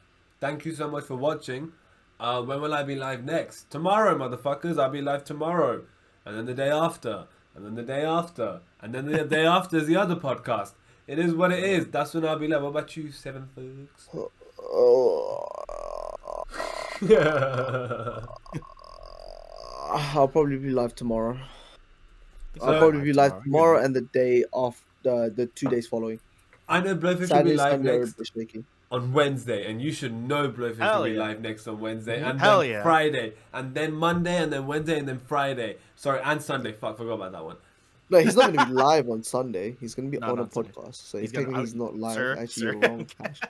Thank you so much for watching. When will I be live next? Tomorrow, motherfuckers. I'll be live tomorrow. And then the day after. And then the day after. And then the day after is the other podcast. It is what it is. That's when I'll be live. What about you, Seven Thugs? I'll probably be live tomorrow. I'll probably be live tomorrow and the day off, the 2 days following. I know Blowfish will be live next on Wednesday, and you should know Blowfish will be live next on Wednesday, and then Friday, and then Monday, and then Wednesday, and then Friday. Sorry, and Sunday. Fuck, forgot about that one. No, he's not going to be live on Sunday. He's going to be on a podcast. So he's not live. Actually, you're wrong, Hash.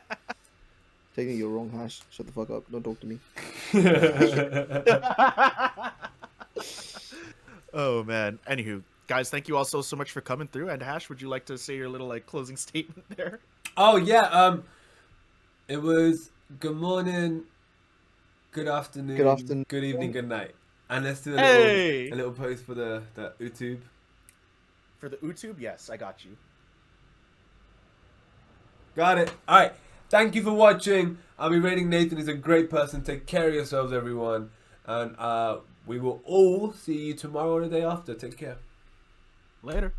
Taking your wrong, Hash. Shut the fuck up. Don't talk to me. Oh, man. Anywho, guys, thank you all so much for coming through. And Hash, would you like to say your little closing statement there? Oh, yeah. It was good morning, good afternoon, good evening, good night. And let's do a little post for the YouTube. For the YouTube? Yes, I got you. Got it. All right. Thank you for watching. I'll be rating Nathan. He's a great person. Take care of yourselves, everyone. And we will all see you tomorrow or the day after. Take care. Later.